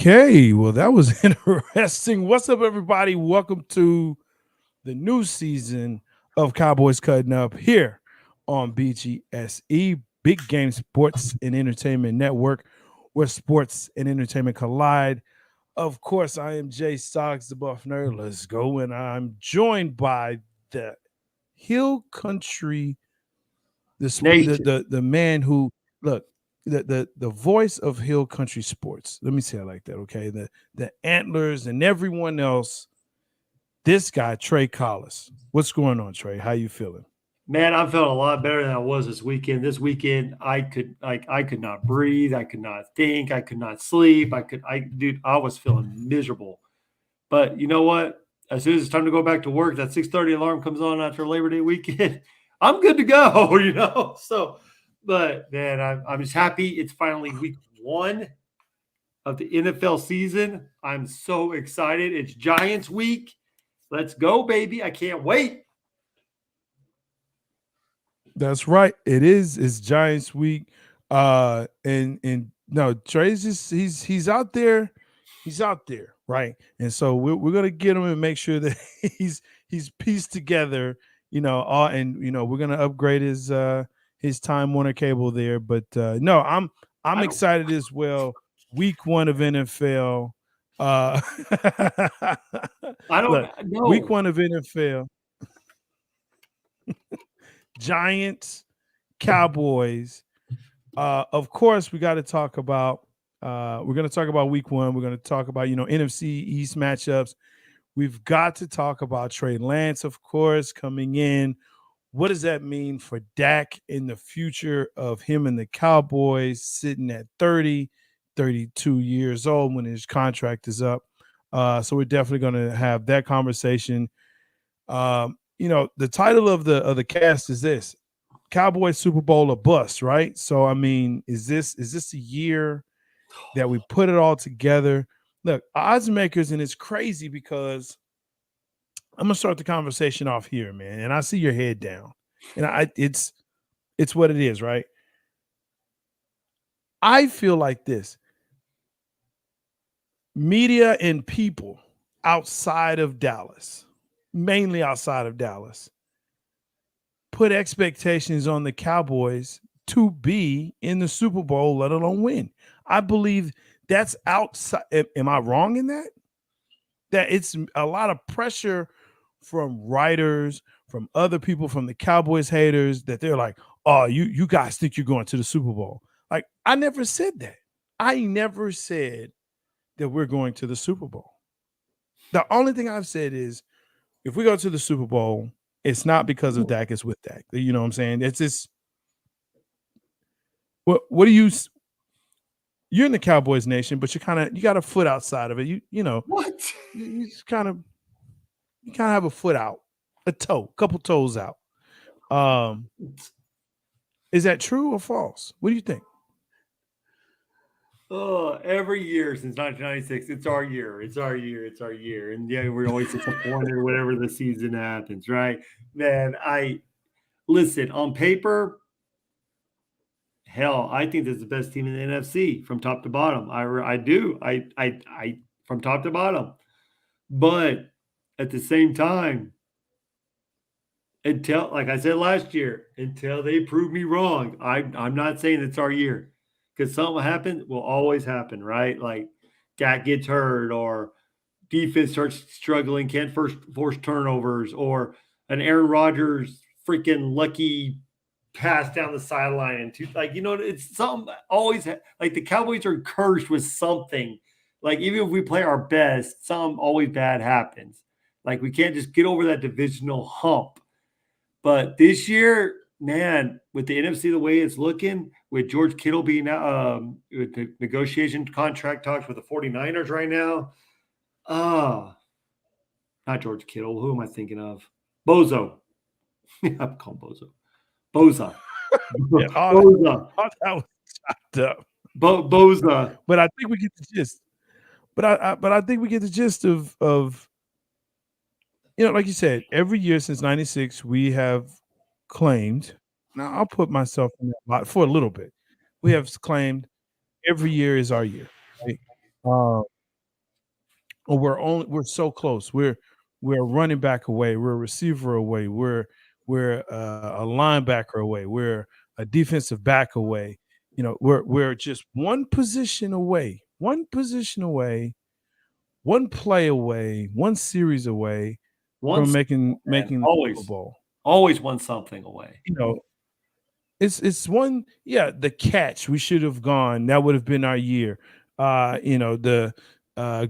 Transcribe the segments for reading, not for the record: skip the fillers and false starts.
Okay, well, that was interesting. What's up, everybody? Welcome to the new season of Cowboys Cutting Up here on BGSE, Big Game Sports and Entertainment Network, where sports and entertainment collide. Of course, I am J-Stogs, the Buff Nerd. Let's go. And I'm joined by the Hill Country, Nation. the man who, look, the voice of Hill Country sports. Let me say it like that, okay? The antlers and everyone else. This guy, Trey Collis. What's going on, Trey? How you feeling? Man, I'm feeling a lot better than I was this weekend. This weekend, I could not breathe. I could not think. I could not sleep. Dude, I was feeling miserable. But you know what? As soon as it's time to go back to work, that 6:30 alarm comes on after Labor Day weekend. I'm good to go, So, but man, I'm just happy it's finally week one of the NFL season. I'm so excited. It's Giants week. Let's go, baby. I can't wait. That's right. It is. It's Giants week. And no, Trey's just he's out there. He's out there, right? And so we're gonna get him and make sure that he's pieced together, all and we're gonna upgrade his Time Warner cable there. But no, I'm I don't excited as well. Week one of NFL. Uh I don't look, week know. one of NFL. Giants, Cowboys. Of course, we got to talk about. We're going to talk about Week One. We're going to talk about NFC East matchups. We've got to talk about Trey Lance, of course, coming in. What does that mean for Dak in the future of him and the Cowboys sitting at 30, 32 years old when his contract is up? So we're definitely going to have that conversation. The title of the cast is this: Cowboys Super Bowl or bust, right? So I mean, is this a year that we put it all together? Look, odds makers, and it's crazy because I'm gonna start the conversation off here, man. And I see your head down, and it's what it is, right? I feel like this: media and people outside of Dallas, mainly outside of Dallas, put expectations on the Cowboys to be in the Super Bowl, let alone win. I believe that's outside. Am I wrong in that? That it's a lot of pressure from writers, from other people, from the Cowboys haters that they're like, "Oh, you guys think you're going to the Super Bowl?" Like I never said that. I never said that we're going to the Super Bowl. The only thing I've said is if we go to the Super Bowl, it's not because of Dak, it's with Dak. You know what I'm saying? It's just what do you're in the Cowboys nation, but you got a foot outside of it. What? You just kind of have a foot out, couple toes out. Um, is that true or false? What do you think? Oh, every year since 1996, it's our year. It's our year. It's our year. And yeah, we're always disappointed whenever the season happens, right? Man, I listen on paper. Hell, I think this is the best team in the NFC from top to bottom. I do. I from top to bottom. But at the same time, until like I said last year, until they prove me wrong, I'm not saying it's our year because something happen will always happen, right? Like Dak gets hurt or defense starts struggling, can't first force turnovers, or an Aaron Rodgers freaking lucky pass down the sideline and it's something always like the Cowboys are cursed with something. Like even if we play our best, some always bad happens. Like we can't just get over that divisional hump. But this year, man, with the NFC the way it's looking, with George Kittle being with the negotiation contract talks with the 49ers right now, ah, not George Kittle. Who am I thinking of? Bozo. I'm calling Bozo. Boza. Yeah, Boza. all that was chopped up. Boza. But I think we get the gist. But I think we get the gist of like you said, every year since '96, we have claimed. Now I'll put myself in that lot for a little bit. We have claimed every year is our year, right? or we're so close. We're a running back away. We're a receiver away. We're a linebacker away. We're a defensive back away. We're just one position away, one play away, one series away from Once, man, making the Super Bowl. always won something away. You know, it's one, yeah, the catch. We should have gone. That would have been our year. The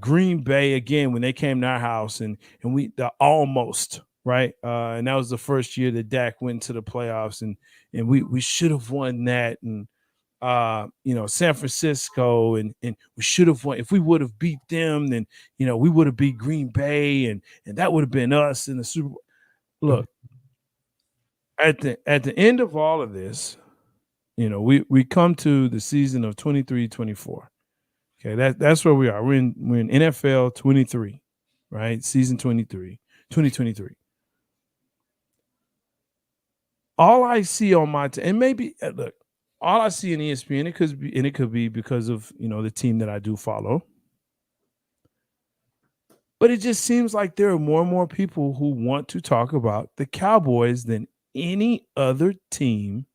Green Bay again when they came to our house and we the almost right. And that was the first year that Dak went to the playoffs and we should have won that. And San Francisco and we should have won. If we would have beat them, then we would have beat Green Bay and that would have been us in the Super Bowl. Look, at the end of all of this, we come to the season of 23-24. Okay, that's where we are. We're in NFL 23, right? Season 23, 2023. All I see on my and maybe look, all I see in ESPN, it could be because of the team that I do follow. But it just seems like there are more and more people who want to talk about the Cowboys than any other team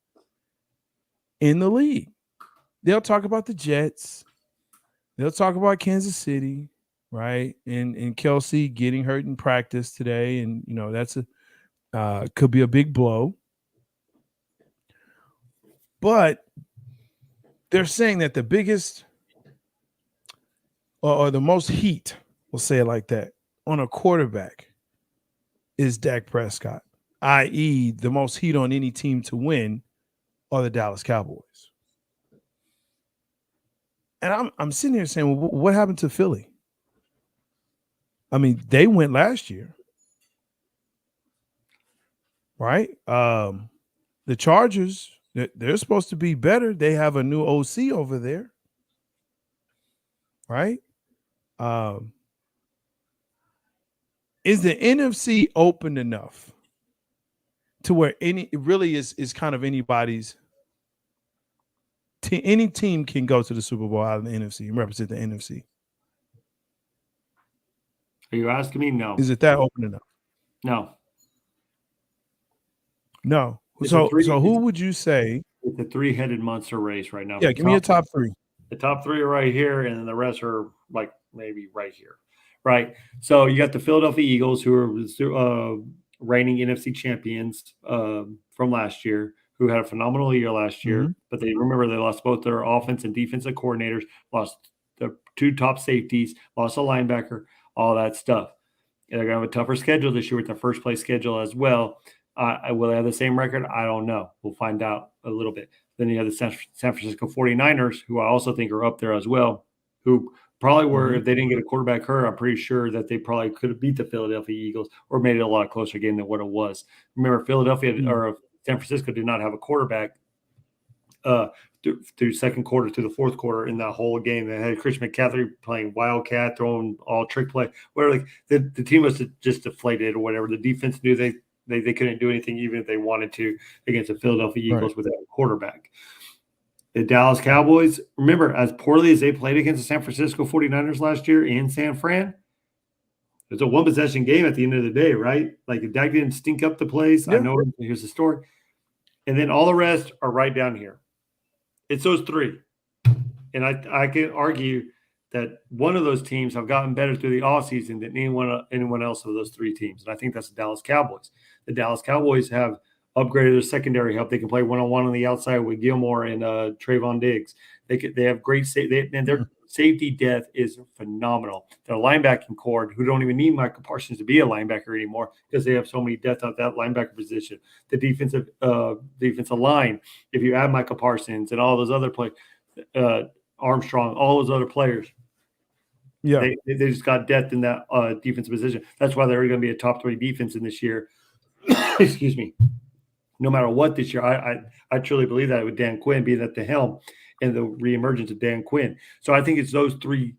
in the league. They'll talk about the Jets. They'll talk about Kansas City, right? And Kelsey getting hurt in practice today. And, that's could be a big blow. But they're saying that the biggest or the most heat, we'll say it like that, on a quarterback is Dak Prescott, i.e. the most heat on any team to win are the Dallas Cowboys. And I'm sitting here saying, well, what happened to Philly? I mean, they went last year, right? The Chargers, they're supposed to be better. They have a new OC over there, right? Is the NFC open enough to where it really is kind of anybody's? Any team can go to the Super Bowl out of the NFC and represent the NFC. Are you asking me? No. Is it that open enough? No. No. So who would you say? It's a three-headed monster race right now. Yeah, give me your top three. The top three are right here, and then the rest are like maybe right here. Right. So you got the Philadelphia Eagles, who are reigning NFC champions from last year, who had a phenomenal year last year. Mm-hmm. But they lost both their offense and defensive coordinators, lost the two top safeties, lost a linebacker, all that stuff. And they're going to have a tougher schedule this year with their first place schedule as well. Will they have the same record? I don't know. We'll find out a little bit. Then you have the San Francisco 49ers, who I also think are up there as well, who probably were, if they didn't get a quarterback hurt, I'm pretty sure that they probably could have beat the Philadelphia Eagles or made it a lot closer game than what it was. Remember, Philadelphia or San Francisco did not have a quarterback through second quarter to the fourth quarter in that whole game. They had Chris McCaffrey playing wildcat, throwing all trick play, whatever. The team was just deflated or whatever. The defense knew they couldn't do anything even if they wanted to against the Philadelphia Eagles without a quarterback. The Dallas Cowboys, remember, as poorly as they played against the San Francisco 49ers last year in San Fran, it was a one-possession game at the end of the day, right? Like, if Dak didn't stink up the place, I know here's the story. And then all the rest are right down here. It's those three. And I can argue that one of those teams have gotten better through the offseason than anyone else of those three teams. And I think that's the Dallas Cowboys. The Dallas Cowboys have upgraded their secondary help. They can play one-on-one on the outside with Gilmore and Trayvon Diggs. They have great and their safety depth is phenomenal. Their linebacking core, who don't even need Michael Parsons to be a linebacker anymore because they have so many depth at that linebacker position. The defensive line, if you add Michael Parsons and all those other players, Armstrong, all those other players, they just got depth in that defensive position. That's why they're going to be a top three defense in this year. Excuse me. No matter what this year, I truly believe that with Dan Quinn being at the helm and the reemergence of Dan Quinn. So I think it's those three.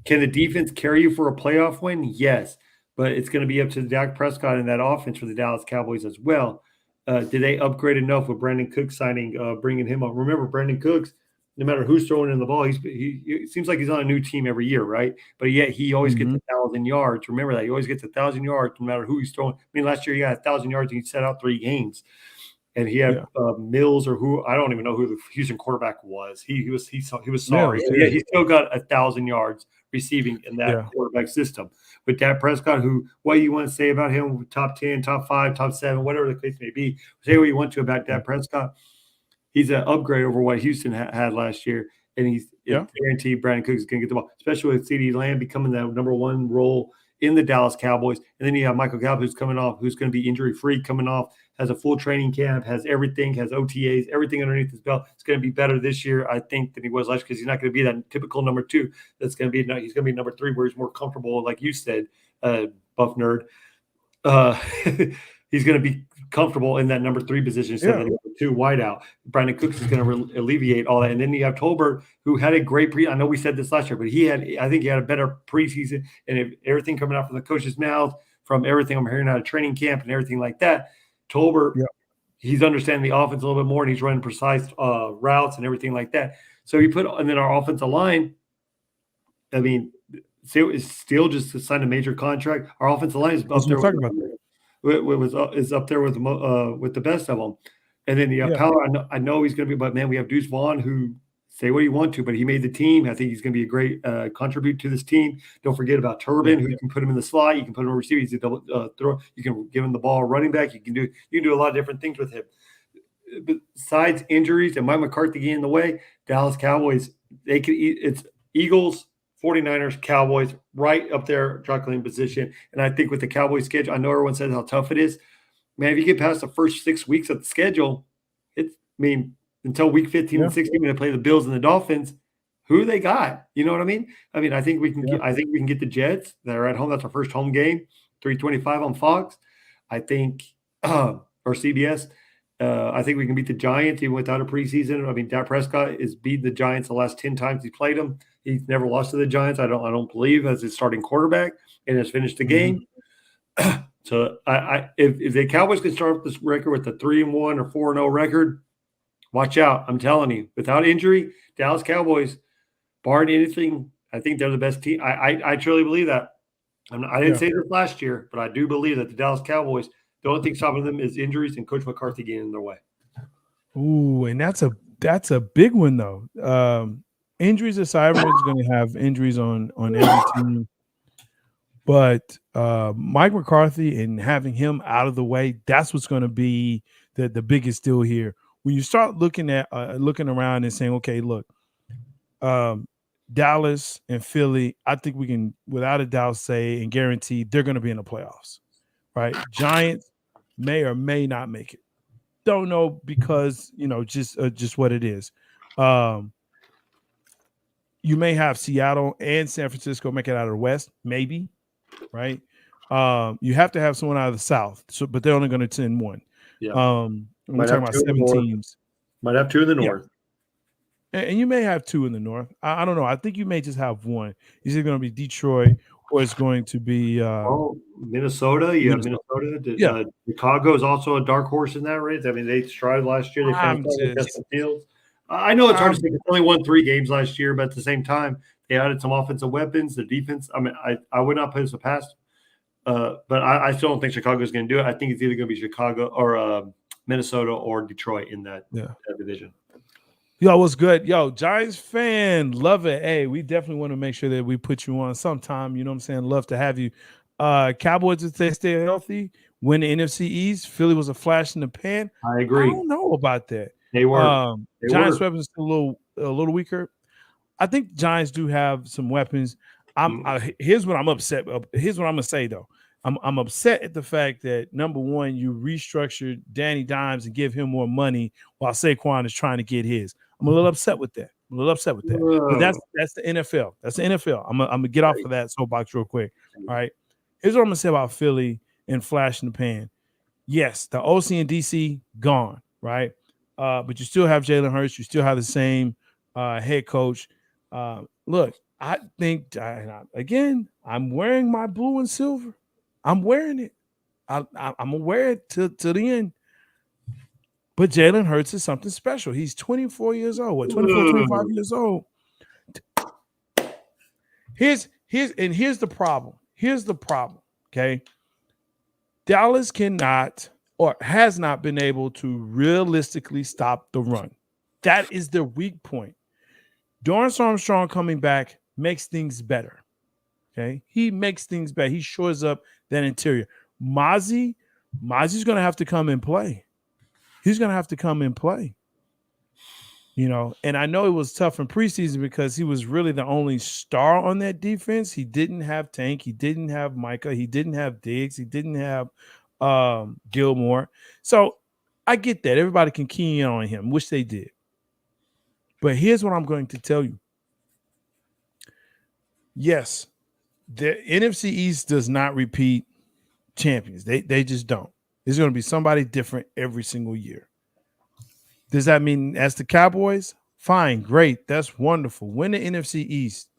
Can the defense carry you for a playoff win? Yes, but it's going to be up to Dak Prescott and that offense for the Dallas Cowboys as well. Did they upgrade enough with Brandon Cooks signing, bringing him up? Remember, Brandon Cooks no matter who's throwing in the ball, he it seems like he's on a new team every year, right? But yet he always gets 1,000 yards. Remember that he always gets 1,000 yards, no matter who he's throwing. I mean, last year he got 1,000 yards and he set out 3 games, and he had Mills, or who I don't even know who the Houston quarterback was. He was sorry, Mills, yeah, he still got 1,000 yards receiving in that quarterback system. But Dak Prescott, who what you want to say about him, top 10, top 5, top 7, whatever the case may be, say what you want to about Dak Prescott. He's an upgrade over what Houston had last year, and he's guaranteed Brandon Cooks is going to get the ball, especially with CeeDee Lamb becoming the number 1 role in the Dallas Cowboys. And then you have Michael Gallup, who's coming off, who's going to be injury-free, coming off, has a full training camp, has everything, has OTAs, everything underneath his belt. It's going to be better this year, I think, than he was last year, because he's not going to be that typical number 2. That's going to be he's going to be number 3, where he's more comfortable, like you said, buff nerd. He's going to be comfortable in that number 3 position instead of number 2 wideout. Brandon Cooks is going to alleviate all that. And then you have Tolbert, who had a great I know we said this last year, but I think he had a better preseason. And everything coming out from the coach's mouth, from everything I'm hearing out of training camp and everything like that, Tolbert, he's understanding the offense a little bit more, and he's running precise routes and everything like that. So and then our offensive line, I mean, still just signed a major contract. Our offensive line is up there. Is up there with the best of them. And then Power, I know he's going to be, but man, we have Deuce Vaughn, who, say what you want to, but he made the team. I think he's going to be a great contribute to this team. Don't forget about Turbin, who you can put him in the slot. You can put him on receiver. He's a double throw. You can give him the ball running back. You can do a lot of different things with him. Besides injuries and Mike McCarthy getting in the way, Dallas Cowboys, it's Eagles, 49ers, Cowboys, right up there, juggling position. And I think with the Cowboys schedule, I know everyone says how tough it is. Man, if you get past the first 6 weeks of the schedule, until week 15 and 16, when they play the Bills and the Dolphins, who they got? You know what I mean? I think we can get the Jets. They're at home. That's our first home game, 3:25 on Fox. I think or CBS. I think we can beat the Giants even without a preseason. I mean, Dak Prescott is beating the Giants the last 10 times he played them. He's never lost to the Giants. I don't believe, as his starting quarterback, and has finished the game. So if the Cowboys can start this record with a 3-1 or 4-0 record, watch out. I'm telling you, without injury, Dallas Cowboys, barring anything, I think they're the best team. I truly believe that. I didn't say this last year, but I do believe that the Dallas Cowboys, the only thing stopping them is injuries and Coach McCarthy getting in their way. Ooh, and that's a big one though. Injuries aside, everyone's going to have injuries on every team. But Mike McCarthy and having him out of the way, that's what's going to be the biggest deal here. When you start looking around and saying, okay, look, Dallas and Philly, I think we can, without a doubt, say and guarantee they're going to be in the playoffs, right? Giants may or may not make it. Don't know, because just what it is. You may have Seattle and San Francisco make it out of the West, maybe, right? You have to have someone out of the South, but they're only going to send one. Yeah. We're talking about 7 teams. Might have 2 in the North. And you may have 2 in the North. I don't know. I think you may just have 1. Is it going to be Detroit, or it's going to be Minnesota? You have Minnesota. Chicago is also a dark horse in that race. I mean, they strived last year. They finished Fields. I know it's hard to say. They only won 3 games last year, but at the same time, they added some offensive weapons. The defense, I mean, I would not put this past, but I still don't think Chicago is going to do it. I think it's either going to be Chicago or Minnesota or Detroit in that division. Yo, what's good? Yo, Giants fan, love it. Hey, we definitely want to make sure that we put you on sometime. You know what I'm saying? Love to have you. Cowboys, if they stay healthy, win the NFC East. Philly was a flash in the pan. I agree. I don't know about that. They were. Giants' weapons still a little weaker. I think Giants do have some weapons. Here's what I'm upset. Here's what I'm gonna say though. I'm upset at the fact that, number one, you restructured Danny Dimes and give him more money while Saquon is trying to get his. I'm a little upset with that. But that's the NFL. That's the NFL. I'm gonna get off of that soapbox real quick. All right. Here's what I'm gonna say about Philly and flash in the pan. Yes, the OC and DC gone, right? But you still have Jalen Hurts. You still have the same head coach. Look, I think again, I'm wearing my blue and silver. I'm wearing it. I'm gonna wear it to the end. But Jalen Hurts is something special. He's 24 years old. What, 24, 25 years old? Here's the problem. Here's the problem. Okay. Dallas cannot or has not been able to realistically stop the run. That is their weak point. Dorrance Armstrong coming back makes things better. Okay. He makes things better. He shores up that interior. Mozzie's going to have to come and play. He's going to have to come and play. You know, and I know it was tough in preseason because he was really the only star on that defense. He didn't have Tank. He didn't have Micah. He didn't have Diggs. He didn't have Gilmore. So I get that. Everybody can key in on him, which they did. But here's what I'm going to tell you. Yes, the NFC East does not repeat champions. They just don't. There's going to be somebody different every single year. Does that mean as the Cowboys? Fine, great. That's wonderful. Win the NFC East.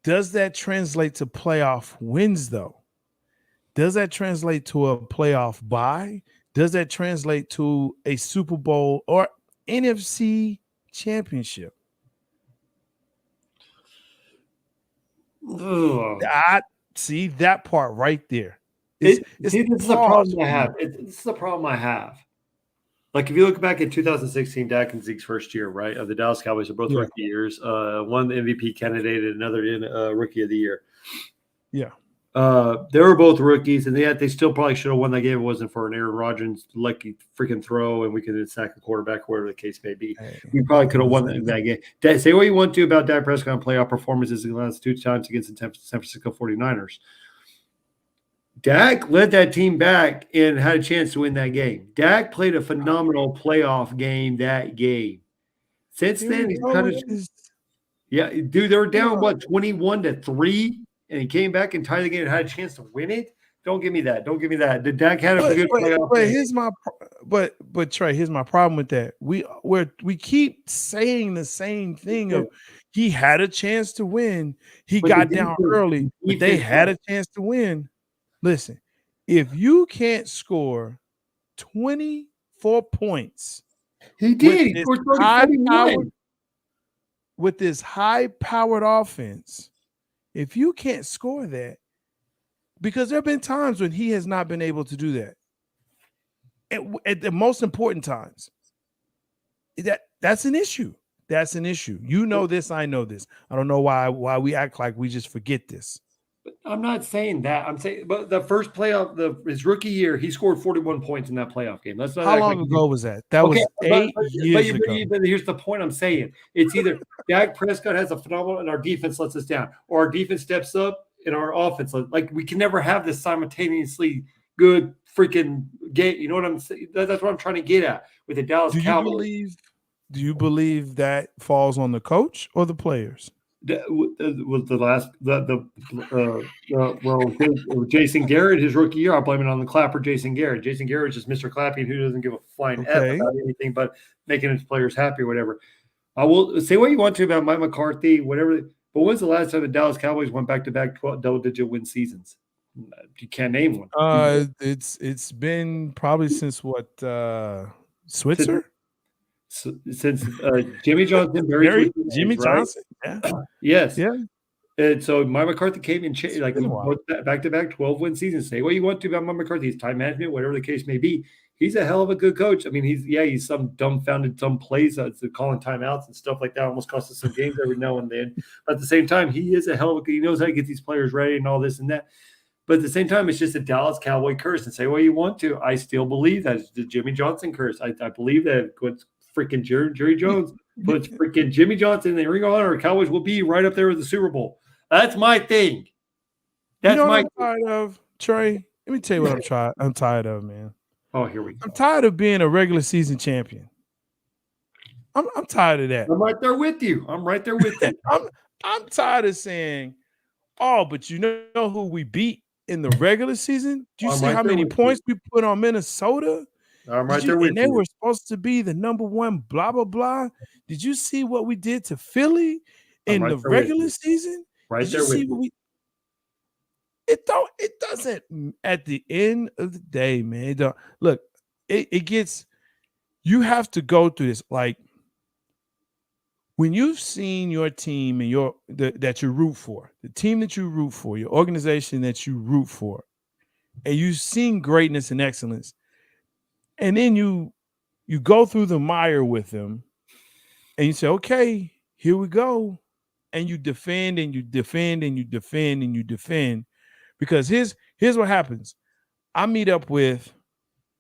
Does that translate to playoff wins, though? Does that translate to a playoff bye? Does that translate to a Super Bowl or NFC championship? I see that part right there. This is the problem I have. This is the problem I have. Like if you look back at 2016, Dak and Zeke's first year, right, of the Dallas Cowboys, are both rookie years. One MVP candidate and another rookie of the year. Yeah. They were both rookies, and yet they still probably should have won that game if it wasn't for an Aaron Rodgers lucky freaking throw, and we could have sacked the quarterback, whatever the case may be. We probably could have won that game. Say what you want to about Dak Prescott on playoff performances in the last 2 times against the San Francisco 49ers. Dak led that team back and had a chance to win that game. Dak played a phenomenal playoff game that game. Since then, he's kind of – yeah, dude, they were down, 21-3? And he came back and tied the game and had a chance to win it. Don't give me that. Did Dak had a good playoff? But here's my Trey. Here's my problem with that. We keep saying the same thing of he had a chance to win. He got down early, but they had a chance to win. Listen, if you can't score 24 points, he did. He scored 31 with this high-powered offense. If you can't score that, because there have been times when he has not been able to do that, at the most important times, that's an issue. That's an issue. You know this. I know this. I don't know why we act like we just forget this. But I'm not saying that. I'm saying, but the first playoff, his rookie year, he scored 41 points in that playoff game. That's not how long ago was that? That was 8 years ago. But here's the point I'm saying. It's either Dak Prescott has a phenomenal and our defense lets us down, or our defense steps up and our offense. Like we can never have this simultaneously good freaking game. You know what I'm saying? That's what I'm trying to get at with the Dallas Cowboys. Do you believe that falls on the coach or the players? Was Jason Garrett, his rookie year, I'll blame it on the clapper Jason Garrett. Jason Garrett is just Mr. Clapping, who doesn't give a flying F about anything but making his players happy or whatever. I will say what you want to about Mike McCarthy, whatever. But when's the last time the Dallas Cowboys went back-to-back double-digit win seasons? You can't name one. It's been probably since what? Switzer? Since Jimmy Johnson, Jimmy Johnson, yes, yeah. And so Mike McCarthy came in like back-to-back 12-win seasons. Say what you want to about Mike McCarthy, his time management, whatever the case may be. He's a hell of a good coach. I mean, he's some dumbfounded some plays, calling timeouts and stuff like that. Almost costs us some games every now and then. But at the same time, he is a hell of a. He knows how to get these players ready and all this and that. But at the same time, it's just a Dallas Cowboy curse. And say what you want to. I still believe that it's the Jimmy Johnson curse. I believe that what's freaking Jerry Jones puts freaking Jimmy Johnson in the Ring of Honor. Cowboys will be right up there with the Super Bowl. That's my thing. That's what I'm tired of, Trey. Let me tell you what I'm tired of, man. Oh, here we go. I'm tired of being a regular season champion. I'm tired of that. I'm right there with you. I'm tired of saying, oh, but you know who we beat in the regular season? Do you see how many points we put on Minnesota? I'm right there with you. And they were supposed to be the number one, blah, blah, blah. Did you see what we did to Philly in the regular season? Right there with you. It doesn't, at the end of the day, man. It gets you have to go through this. Like when you've seen your team and that you root for, the team that you root for, your organization that you root for, and you've seen greatness and excellence, and then you go through the mire with them, and you say, okay, here we go. And you defend and you defend and you defend and you defend. Because here's what happens. I meet up with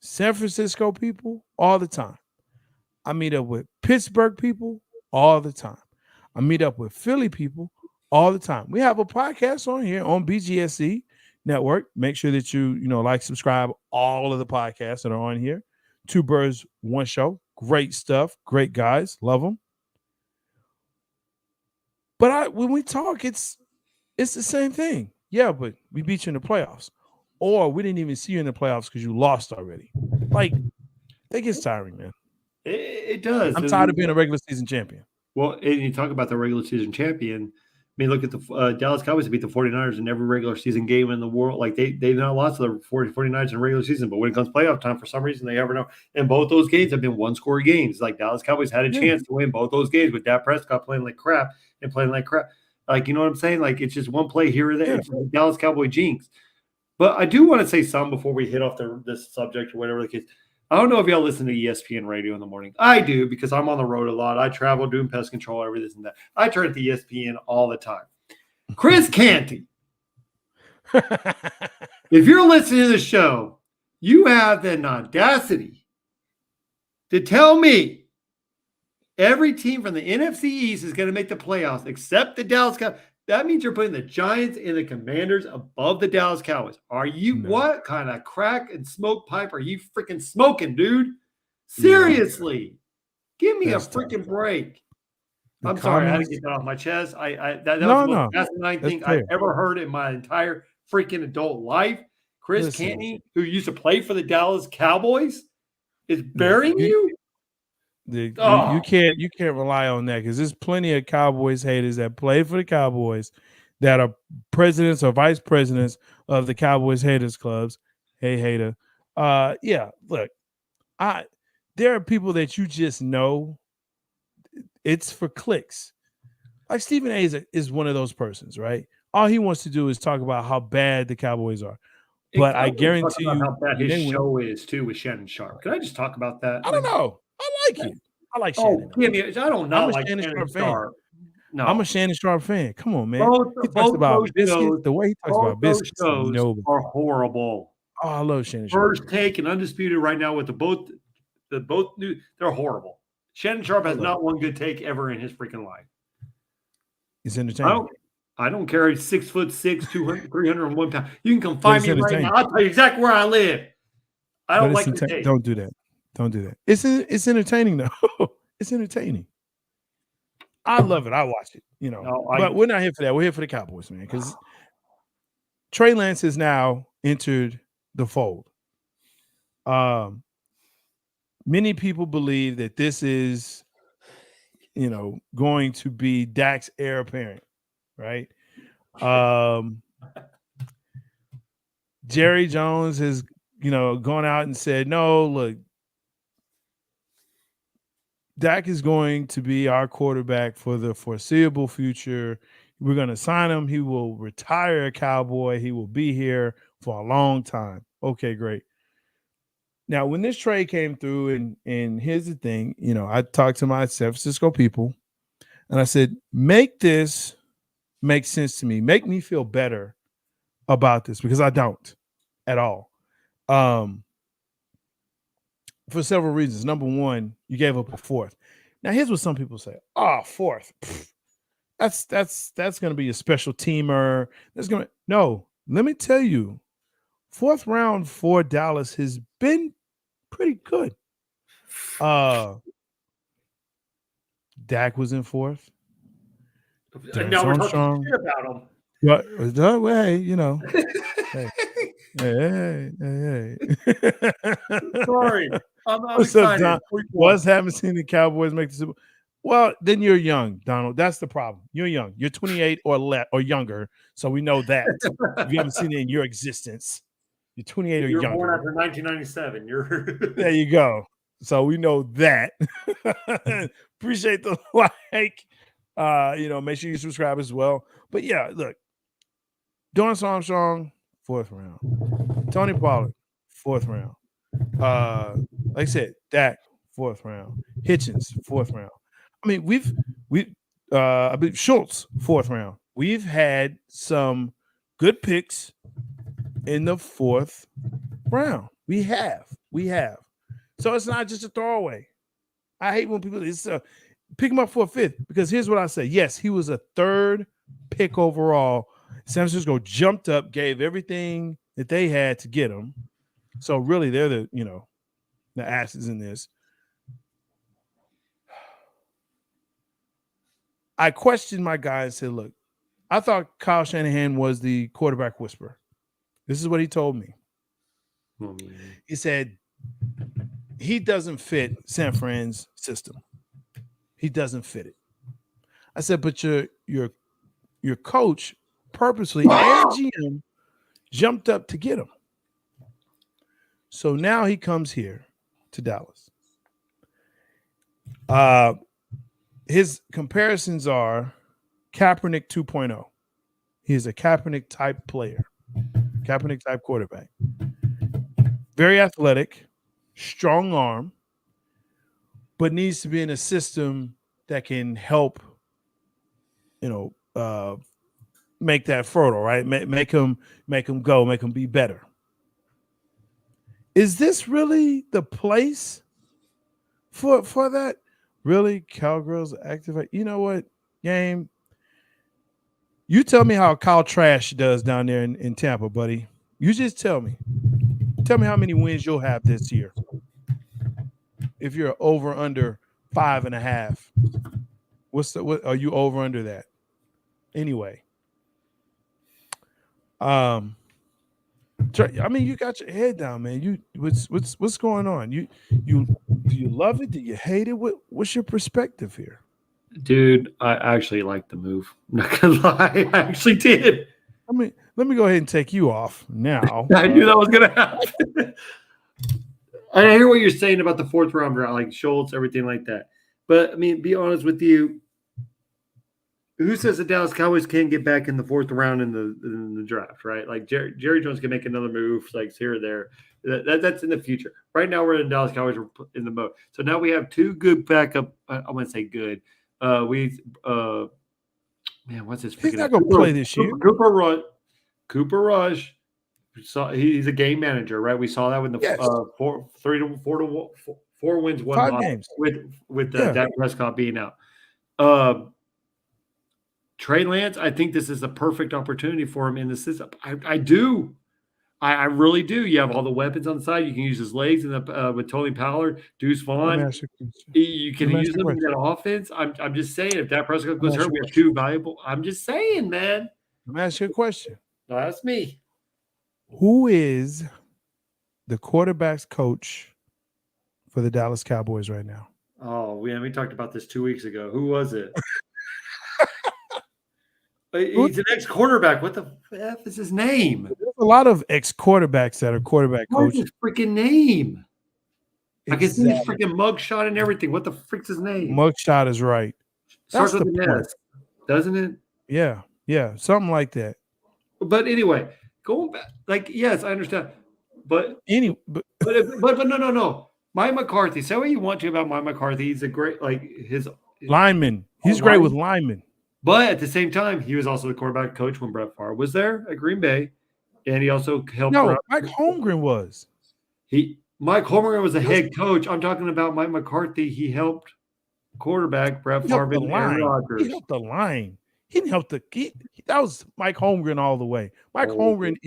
San Francisco people all the time. I meet up with Pittsburgh people all the time. I meet up with Philly people all the time. We have a podcast on here on BGSC Network. Make sure that you like, subscribe, all of the podcasts that are on here. Two birds, one show. Great stuff. Great guys. Love them. But when we talk, it's the same thing. Yeah, but we beat you in the playoffs. Or we didn't even see you in the playoffs because you lost already. Like, that gets tiring, man. It does. I'm tired of being a regular season champion. Well, and you talk about the regular season champion. I mean, look at the Dallas Cowboys beat the 49ers in every regular season game in the world. Like, they've not lost to the 49ers in regular season, but when it comes playoff time, for some reason, they never know. And both those games have been one-score games. Like, Dallas Cowboys had a chance to win both those games with Dak Prescott playing like crap and playing like crap. Like, you know what I'm saying? Like, it's just one play here or there. It's the Dallas Cowboy jinx. But I do want to say something before we hit off this subject or whatever the case. I don't know if y'all listen to ESPN radio in the morning. I do, because I'm on the road a lot. I travel doing pest control, everything and that. I turn to ESPN all the time. Chris Canty, if you're listening to the show, you have the audacity to tell me every team from the NFC East is going to make the playoffs except the Dallas Cowboys. That means you're putting the Giants and the Commanders above the Dallas Cowboys. Are you what kind of crack and smoke pipe are you freaking smoking, dude? Seriously. Give me a freaking break. I'm sorry, I had to get that off my chest. That was the most asinine thing I've ever heard in my entire freaking adult life. Chris Canty, who used to play for the Dallas Cowboys, is burying you? You can't rely on that, because there's plenty of Cowboys haters that play for the Cowboys that are presidents or vice presidents of the Cowboys haters clubs. Hey, hater. Look, there are people that you just know it's for clicks. Like Stephen A is one of those persons, right? All he wants to do is talk about how bad the Cowboys are. But I guarantee you how bad his show is too with Shannon Sharp. Can I just talk about that? I don't know. I like it. I like Shannon. I don't know. I'm a Shannon Sharp fan. No, I'm a Shannon Sharp fan. Come on, man. He talks about biscuits. The way he talks about biscuits are horrible. Oh, I love Shannon Sharp. First Take and Undisputed right now with they're horrible. Shannon Sharp has not one good take ever in his freaking life. It's entertaining. I don't care. He's 6'6", 200, 301 pounds. You can come find me right now. I'll tell you exactly where I live. I don't like the take. Don't do that. Don't do that. It's entertaining though. It's entertaining. I love it. I watch it. But we're not here for that. We're here for the Cowboys, man. Because Trey Lance has now entered the fold. Many people believe that this is, going to be Dak's heir apparent, right? Jerry Jones has, gone out and said, no, look, Dak is going to be our quarterback for the foreseeable future. We're going to sign him. He will retire a Cowboy. He will be here for a long time. Okay, great. Now, when this trade came through, and here's the thing, I talked to my San Francisco people, and I said, make this make sense to me. Make me feel better about this, because I don't at all. For several reasons. Number one, you gave up a fourth. Now, here's what some people say. Fourth. That's going to be a special teamer. No, let me tell you, fourth round for Dallas has been pretty good. Dak was in fourth. And now we're talking shit about him. Hey. Sorry. I'm What's excited. up, Don? What's haven't seen the Cowboys make the Super Bowl? Well, then you're young, Donald. That's the problem. You're young. You're 28 or younger, so we know that. You haven't seen it in your existence. You're 28 or younger. Born after 1997. There you go. So we know that. Appreciate the like. Make sure you subscribe as well. But yeah, look, Dorrance Armstrong, 4th round. Tony Pollard, 4th round. Like I said, Dak, 4th round. Hitchens, 4th round. I mean, I believe Schultz, 4th round. We've had some good picks in the 4th round. We have. So it's not just a throwaway. I hate when people pick him up for a 5th, because here's what I say. Yes, he was a 3rd pick overall. San Francisco jumped up, gave everything that they had to get him. So really, they're the asses in this. I questioned my guy and said, look, I thought Kyle Shanahan was the quarterback whisperer. This is what he told me. He said he doesn't fit San Fran's system. He doesn't fit it. I said, but your coach purposely and GM jumped up to get him. So now he comes here to Dallas. His comparisons are Kaepernick 2.0. He is a Kaepernick type player, Kaepernick type quarterback. Very athletic, strong arm, but needs to be in a system that can help, make that fertile, right? Make him go, make him be better. Is this really the place for that? Really, Cowgirls activate? You know what, game? You tell me how Kyle Trash does down there in Tampa, buddy. You just tell me. Tell me how many wins you'll have this year. If you're over under 5.5, what are you over under that? Anyway, I mean, you got your head down, man. What's going on? Do you love it? Do you hate it? What's your perspective here? Dude, I actually like the move. I'm not gonna lie, I actually did. I mean, let me go ahead and take you off now. I knew that was gonna happen. I hear what you're saying about the 4th round draft, like Schultz, everything like that. But I mean, be honest with you. Who says the Dallas Cowboys can't get back in the 4th round in the draft, right? Like Jerry Jones can make another move, like here or there. That's in the future. Right now, we're in Dallas Cowboys. We're in the mode. So now we have 2 good backup. I want to say good. Man, what's his? He's not going to play this year. Cooper Rush. He's a game manager, right? We saw that with the 4 wins, 1 5 loss games with Dak Prescott being out. Trey Lance, I think this is a perfect opportunity for him in the system. I do. I really do. You have all the weapons on the side. You can use his legs with Tony Pollard, Deuce Vaughn. You can use them in that offense. I'm just saying, if Dak Prescott goes hurt, we have 2 valuable. I'm just saying, man. Let me ask you a question. That's me. Who is the quarterback's coach for the Dallas Cowboys right now? Oh, we talked about this 2 weeks ago. Who was it? He's an ex-quarterback. What the F is his name? There's a lot of ex-quarterbacks that are quarterback coaches. What's his freaking name? Exactly. I can see his freaking mugshot and everything. What the frick's his name? Mugshot is right. Starts with an S, doesn't it? Yeah, something like that. But anyway, going back, like, yes, I understand. But no. Mike McCarthy. Say what you want to about Mike McCarthy. He's a great, his lineman. He's great with linemen. But at the same time, he was also the quarterback coach when Brett Favre was there at Green Bay, and he also helped. No, Mike Holmgren was. Mike Holmgren was a head coach. I'm talking about Mike McCarthy. He helped quarterback Brett Favre and Aaron Rodgers. He helped the line. He didn't help that was Mike Holmgren all the way. Mike Holmgren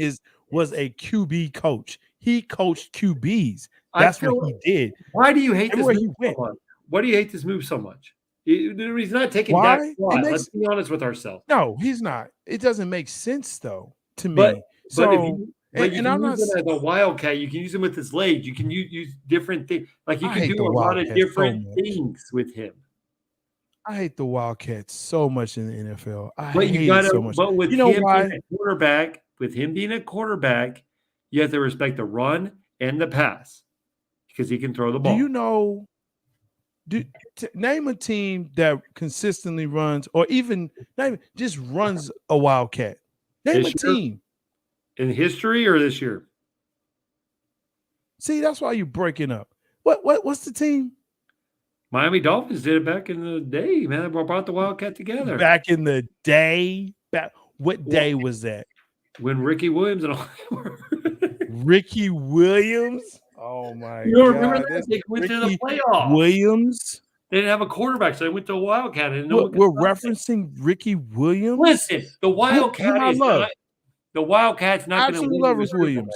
was a QB coach. He coached QBs. That's what he did. Why do you hate this move so much? Why do you hate this move so much? He's not taking that. Let's be honest with ourselves. No, he's not. It doesn't make sense though to me. But you can use it as a wildcat. You can use him with his legs. You can use different things. Like you can do a lot of different things with him. I hate the Wildcats so much in the NFL. But with him being a quarterback, you have to respect the run and the pass. because he can throw the ball. Do you know? Name a team that consistently runs, or even just runs a Wildcat. Name a team in history or this year. See, that's why you're breaking up. What's the team? Miami Dolphins did it back in the day, man. They brought the Wildcat together. Back in the day? What day was that? When Ricky Williams and all Ricky Williams? Oh, my you God. Remember that? They went to the playoffs. Williams? They didn't have a quarterback, so they went to a Wildcat. And we're referencing Ricky Williams? Listen, the Wildcat is not – the Wildcat's not going to win love Williams.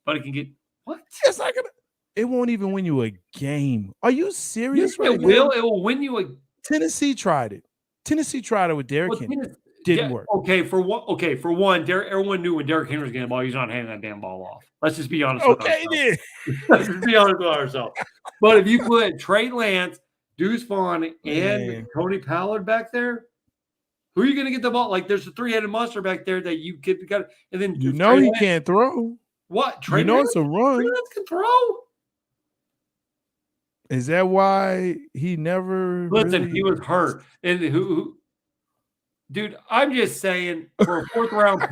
But it can get – what? It's not going to – it won't even win you a game. Are you serious yes, it will. It will win you a – Tennessee tried it. Tennessee tried it with Derrick Henry. Didn't work. Okay, for one, everyone knew when Derrick Henry was getting the ball, he's not handing that damn ball off. Let's just be honest with ourselves. Then. Let's just be honest with ourselves. But if you put Trey Lance, Deuce Vaughn, and Tony Pollard back there, who are you going to get the ball? Like, there's a three-headed monster back there that you got. And then he can't throw. What? Trey Lance? It's a run. Trey Lance can throw. Is that why he never? Listen, he was hurt, and who? Dude, I'm just saying for a fourth round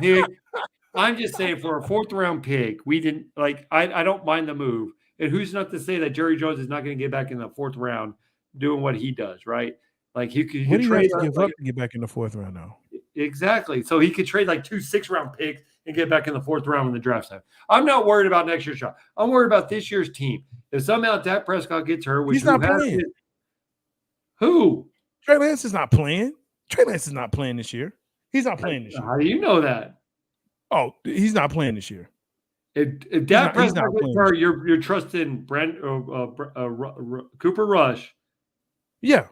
pick. We didn't like. I don't mind the move. And who's not to say that Jerry Jones is not going to get back in the fourth round doing what he does, right? Like he could trade to give up to get back in the fourth round now. Exactly. So he could trade like 2 6-round picks and get back in the fourth round when the draft's time. I'm not worried about next year's shot. I'm worried about this year's team. If somehow Dak Prescott gets hurt, which he's not playing. Who? Trey Lance is not playing. Trey Lance is not playing this year. He's not playing this year. How do you know that? Oh, he's not playing this year. If Dak Prescott gets hurt, you're trusting Cooper Rush. Yeah,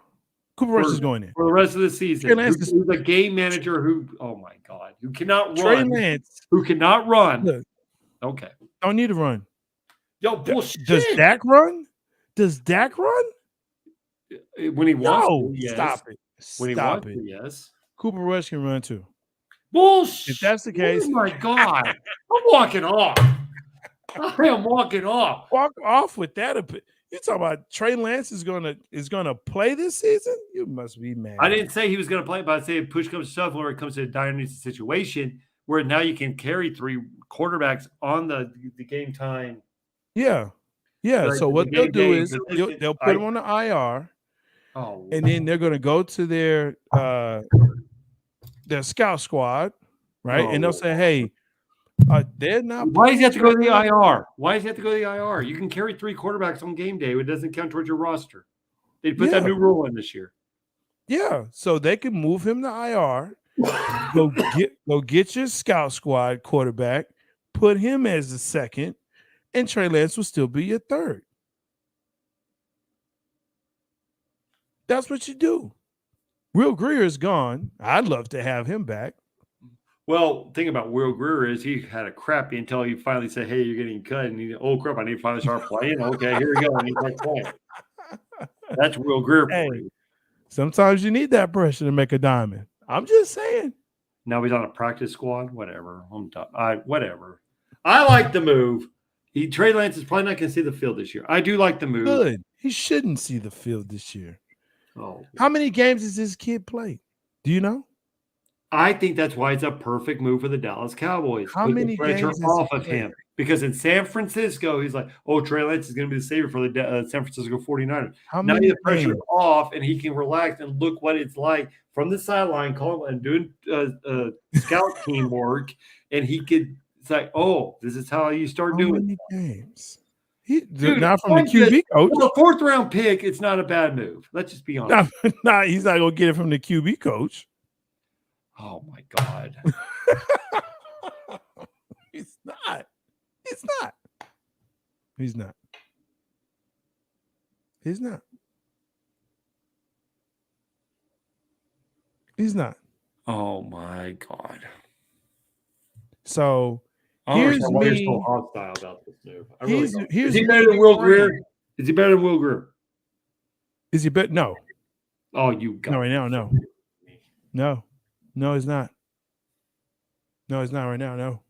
Cooper Rush is going in for the rest of the season. Trey Lance who's a game manager who, oh my God, who cannot run. Trey Lance, who cannot run. Look, okay, don't need to run. Yo, bullshit. Does Dak run? When he wants to, yes. Stop it. When he wants to, yes. Cooper Rush can run too. Bullshit. If that's the case, oh my God, I'm walking off. I am walking off. Walk off with that. You talking about Trey Lance is gonna play this season? You must be mad. I didn't say he was gonna play, but I say if push comes to shove, where it comes to a dynamic situation where now you can carry 3 quarterbacks on the game time. Yeah. Right, so what they'll do is they'll put them on the IR. Oh, and then they're gonna go to their scout squad, right? And they'll say, hey, they're not. Why does he have to go to the IR? Why does he have to go to the IR? You can carry 3 quarterbacks on game day. It doesn't count towards your roster. They put that new rule in this year. Yeah, so they can move him to IR. go get your scout squad quarterback, put him as the second, and Trey Lance will still be your third. That's what you do. Will Greer is gone. I'd love to have him back. Well, the thing about Will Greer is he had a crappy until he finally said, hey, you're getting cut. And he, oh, crap, I need to finally start playing. Okay, here we go. I need to start playing. That's Will Greer for you. Sometimes you need that pressure to make a diamond. I'm just saying. Now he's on a practice squad. Whatever. I'm done. Whatever. I like the move. Trey Lance is probably not going to see the field this year. I do like the move. Good. He shouldn't see the field this year. Oh. How many games has this kid played? Do you know? I think that's why it's a perfect move for the Dallas Cowboys. How many games off of him? Because in San Francisco, he's like, oh, Trey Lance is going to be the savior for the San Francisco 49ers. Now the pressure's off, and he can relax and look what it's like from the sideline, calling and doing scout team work, and he could say, oh, this is how you start doing many games. Not from the QB coach. Well, a 4th-round pick, it's not a bad move. Let's just be honest. He's not going to get it from the QB coach. Oh, my God. He's not. Oh, my God. So here's me. You're so hostile about this move. Is he better than Will Greer? Is he better than Will Greer? Is he better? No. Oh, you got no right now. No, he's not. No, he's not right now. No.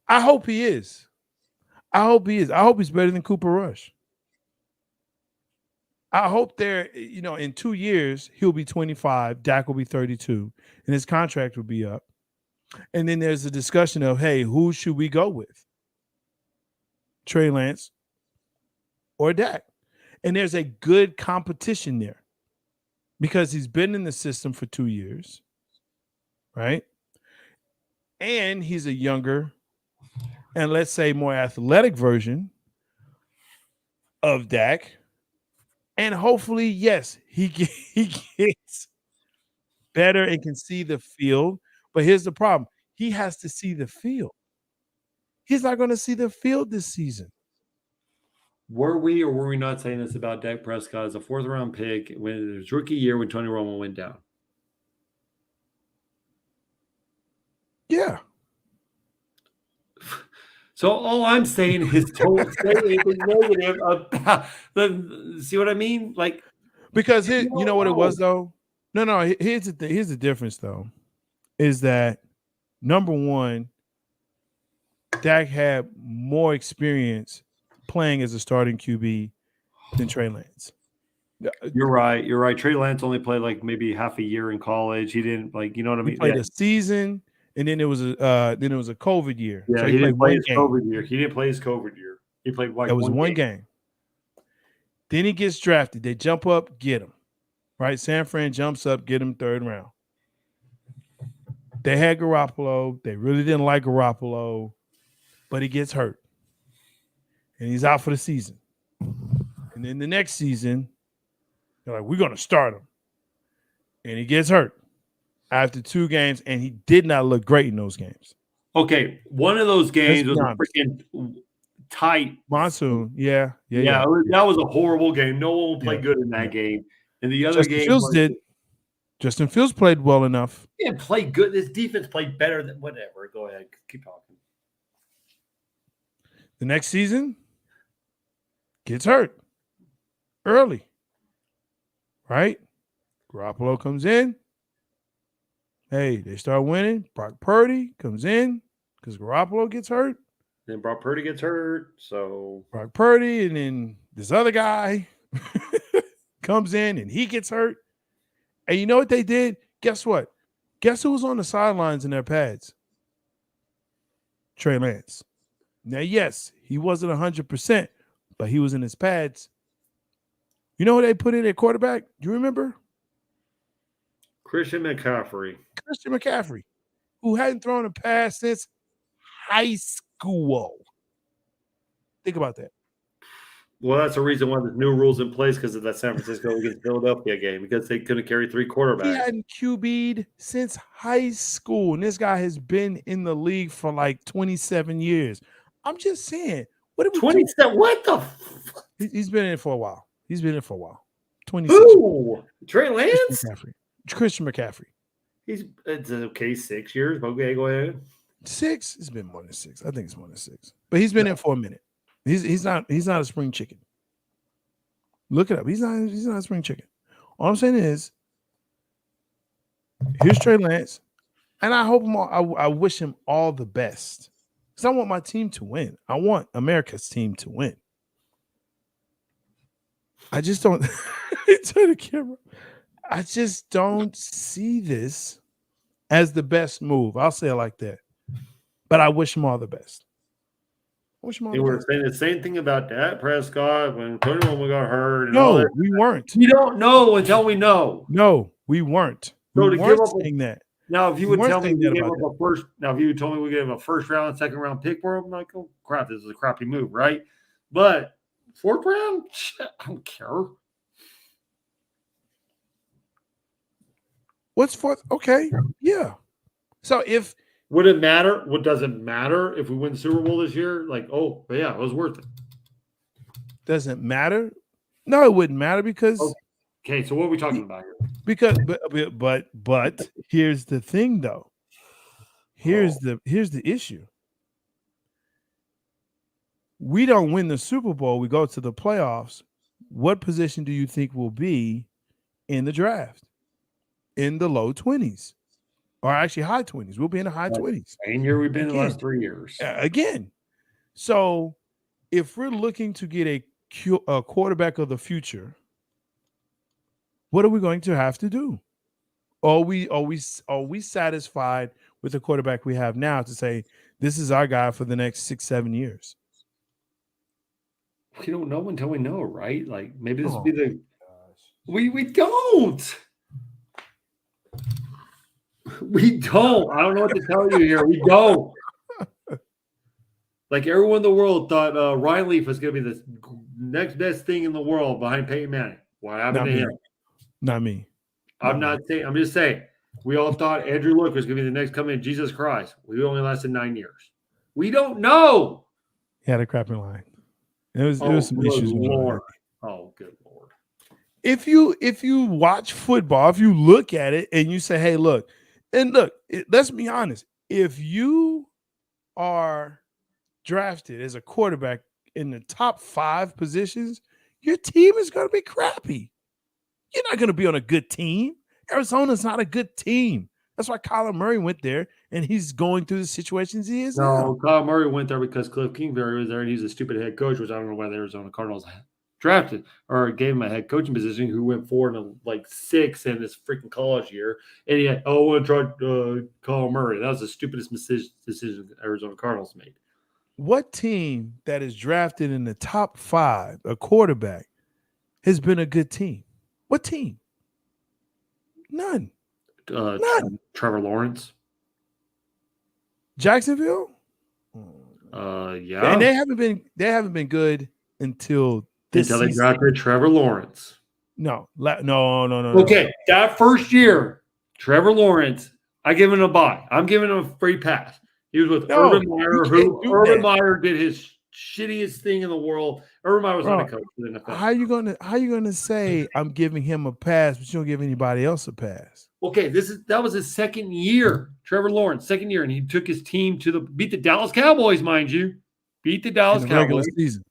I hope he is. I hope he is. I hope he's better than Cooper Rush. I hope in 2 years, he'll be 25, Dak will be 32, and his contract will be up. And then there's a discussion of, hey, who should we go with? Trey Lance or Dak? And there's a good competition there because he's been in the system for 2 years, right? And he's a younger and let's say more athletic version of Dak. And hopefully, yes, he gets better and can see the field. But here's the problem. He has to see the field. He's not going to see the field this season. Were we or were we not saying this about Dak Prescott as a 4th-round pick when his rookie year when Tony Romo went down? Yeah. So all I'm saying is don't say anything negative about see what I mean? Like, because you know what it was though? No. Here's the difference though, is that number one, Dak had more experience playing as a starting QB than Trey Lance. You're right. Trey Lance only played like maybe half a year in college. He didn't you know what I mean? He played a season, and then it was a COVID year. Yeah, so he didn't play his COVID year. He didn't play his COVID year. He played it was one game. Then he gets drafted. They jump up, get him. Right? San Fran jumps up, get him 3rd round. They had Garoppolo. They really didn't like Garoppolo, but he gets hurt. And he's out for the season. And then the next season, they're like, we're going to start him. And he gets hurt after 2 games, and he did not look great in those games. Okay, one of those games was a freaking tight. Monsoon, yeah. That was a horrible game. No one played good in that game. And the other game Justin Fields played well enough. Yeah, played good. This defense played better than whatever. Go ahead, keep talking. The next season, gets hurt early, right? Garoppolo comes in. Hey, they start winning. Brock Purdy comes in because Garoppolo gets hurt. Then Brock Purdy gets hurt. So Brock Purdy, and then this other guy comes in and he gets hurt. And you know what they did? Guess what? Guess who was on the sidelines in their pads? Trey Lance. Now, yes, he wasn't 100%, but he was in his pads. You know who they put in at quarterback? Do you remember? Christian McCaffrey, who hadn't thrown a pass since high school. Think about that. Well, that's the reason why there's new rules in place because of that San Francisco against Philadelphia game, because they couldn't carry 3 quarterbacks. He hadn't QB'd since high school, and this guy has been in the league for like 27 years. I'm just saying. What did we 27? What the fuck? He's been in for a while. 26. Who? Trey Lance? Christian McCaffrey. It's okay, 6 years. Okay, go ahead. 6? It's been more than 6. I think it's more than 6. But he's been in for a minute. He's not a spring chicken. Look it up. He's not a spring chicken. All I'm saying is, here's Trey Lance, and I hope I wish him all the best because I want my team to win. I want America's team to win. I just don't turn the camera. I just don't see this as the best move. I'll say it like that. But I wish him all the best. You were saying the same thing about Dak Prescott when Tony Romo got hurt. No, we weren't. We don't know until we know. No, we weren't. So we weren't saying that. Now, if you would tell me we gave him a first, now if you told me we gave him a 1st round, 2nd round pick for him, I'm like, oh crap, this is a crappy move, right? But 4th round, shit, I don't care. What's 4th? Okay, yeah. So if would it matter? What does it matter if we win the Super Bowl this year? Like, oh, yeah, it was worth it. Doesn't matter? No, it wouldn't matter because. Okay, so what are we talking about here? Because, but here's the thing, though. Here's the issue. We don't win the Super Bowl. We go to the playoffs. What position do you think will be in the draft? In the low 20s. Or actually high 20s. We'll be in the high 20s. Same year we've been in the last 3 years. Again. So if we're looking to get a quarterback of the future, what are we going to have to do? Are we satisfied with the quarterback we have now to say this is our guy for the next 6-7 years? We don't know until we know, right? Like maybe this will Oh be the gosh. we don't. We don't. I don't know what to tell you here. We don't. Like everyone in the world thought Ryan Leaf was going to be the next best thing in the world behind Peyton Manning. What happened to him? Not me. I'm not saying. I'm just saying. We all thought Andrew Luck was going to be the next coming of Jesus Christ. We only lasted 9 years. We don't know. He had a crappy line. There was some good issues going on. Lord. Oh, good Lord. If you watch football, if you look at it and you say, hey, look, let's be honest. If you are drafted as a quarterback in the top 5 positions, your team is going to be crappy. You're not going to be on a good team. Arizona's not a good team. That's why Kyler Murray went there, and he's going through the situations he is now. No, Kyler Murray went there because Cliff Kingsbury was there, and he's a stupid head coach, which I don't know why the Arizona Cardinals drafted or gave him a head coaching position who went 4-6 in his freaking college year. And he had, I want to try Kyler Murray. That was the stupidest decision the Arizona Cardinals made. What team that is drafted in the top 5, a quarterback, has been a good team? What team? None. None. Trevor Lawrence. Jacksonville? Yeah. And they haven't been good until this until they season. drafted Trevor Lawrence. No. Okay, that first year, Trevor Lawrence, I give him a buy. I'm giving him a free pass. He was with Urban Meyer, Urban Meyer did his shittiest thing in the world. Urban Meyer was not a coach for the NFL. How you gonna say I'm giving him a pass, but you don't give anybody else a pass? Okay, that was his second year, Trevor Lawrence, second year, and he took his team to beat the Dallas Cowboys, mind you, beat the Dallas Cowboys in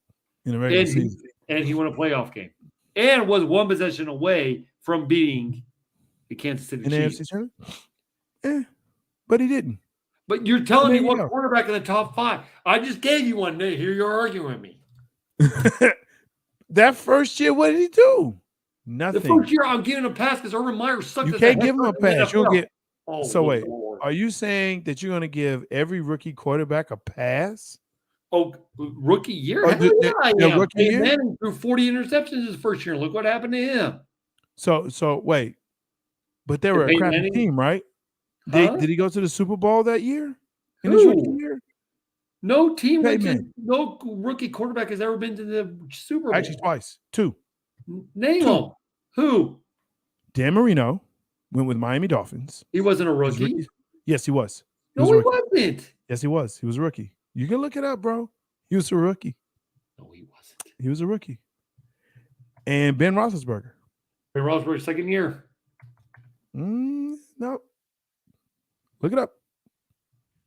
the regular season, and he won a playoff game, and was one possession away from beating the Kansas City Chiefs. But he didn't. But you're telling me what quarterback in the top 5? I just gave you one day. Here you're arguing with me. That first year, what did he do? Nothing. The first year, I'm giving a pass because Urban Meyer sucked. You can't give him a pass. You'll get. So wait, Lord. Are you saying that you're going to give every rookie quarterback a pass? Oh, rookie year? Rookie year? Manning threw 40 interceptions his first year. Look what happened to him. So wait, but they were a crappy team, right? Did he go to the Super Bowl that year? In his rookie year? No team, no rookie quarterback has ever been to the Super Bowl. Actually, twice. 2. Name them. Who? Dan Marino went with Miami Dolphins. He wasn't a rookie. Yes, he was. He wasn't. Yes, he was. He was a rookie. You can look it up, bro. He was a rookie. No, he wasn't. He was a rookie. And Ben Roethlisberger. Ben Roethlisberger's second year. No. Look it up.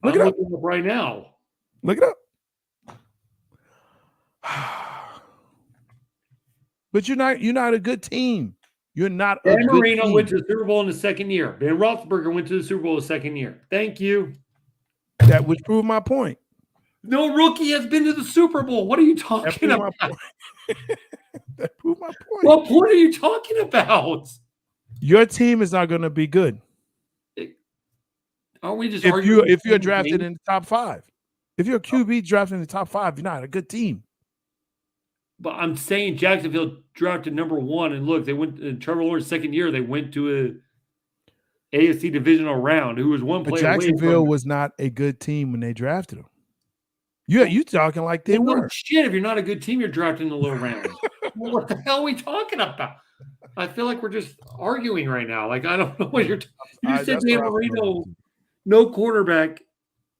Look it up right now. Look it up. But you're not a good team. You're not a good team. Dan Marino went to the Super Bowl in the second year. Ben Roethlisberger went to the Super Bowl the second year. Thank you. That would prove my point. No rookie has been to the Super Bowl. What are you talking about? That proved my point. What point are you talking about? Your team is not going to be good. Aren't we just if you're drafted in the top 5? If you're a QB drafted in the top 5, you're not a good team. But I'm saying Jacksonville drafted number 1, and look, they went in Trevor Lawrence's second year. They went to a AFC divisional round. Who was one player? Jacksonville was not a good team when they drafted him. You talking like they were? Shit! If you're not a good team, you're drafting in the low rounds. What the hell are we talking about? I feel like we're just arguing right now. Like I don't know what you're. You said Dan Marino, no quarterback.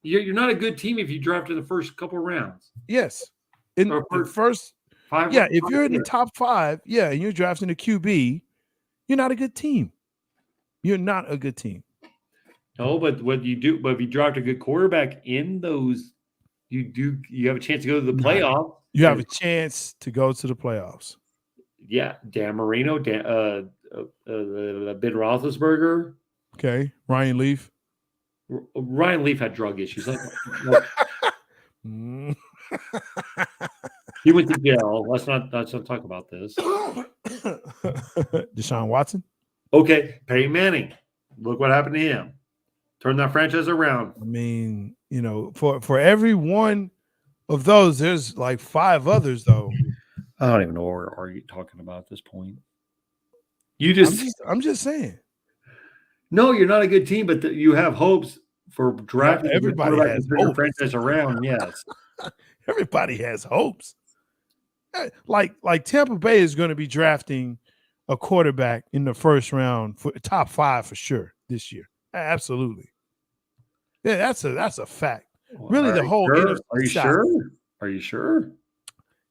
You're not a good team if you draft in the first couple of rounds. Yes, in the first 5. Yeah, if you're in the top 5, and you're drafting a QB, you're not a good team. You're not a good team. No, but what you do, but if you draft a good quarterback in those, you have a chance to go to the playoffs. You have a chance to go to the playoffs. Yeah, Dan Marino, Ben Roethlisberger. Okay, Ryan Leaf. Ryan Leaf had drug issues. He went to jail. Let's not talk about this. Deshaun Watson. Okay, Peyton Manning. Look what happened to him. Turn that franchise around. I mean, for every one of those, there's like 5 others though. I don't even know what are you talking about at this point. I'm just saying. No, you're not a good team, but you have hopes for drafting. Everybody has hopes. Franchise around, yes. Everybody has hopes. Like Tampa Bay is going to be drafting a quarterback in the first round for top 5 for sure this year. Absolutely. Yeah, that's a fact. Well, really, the whole NFC Are you South. sure? Are you sure?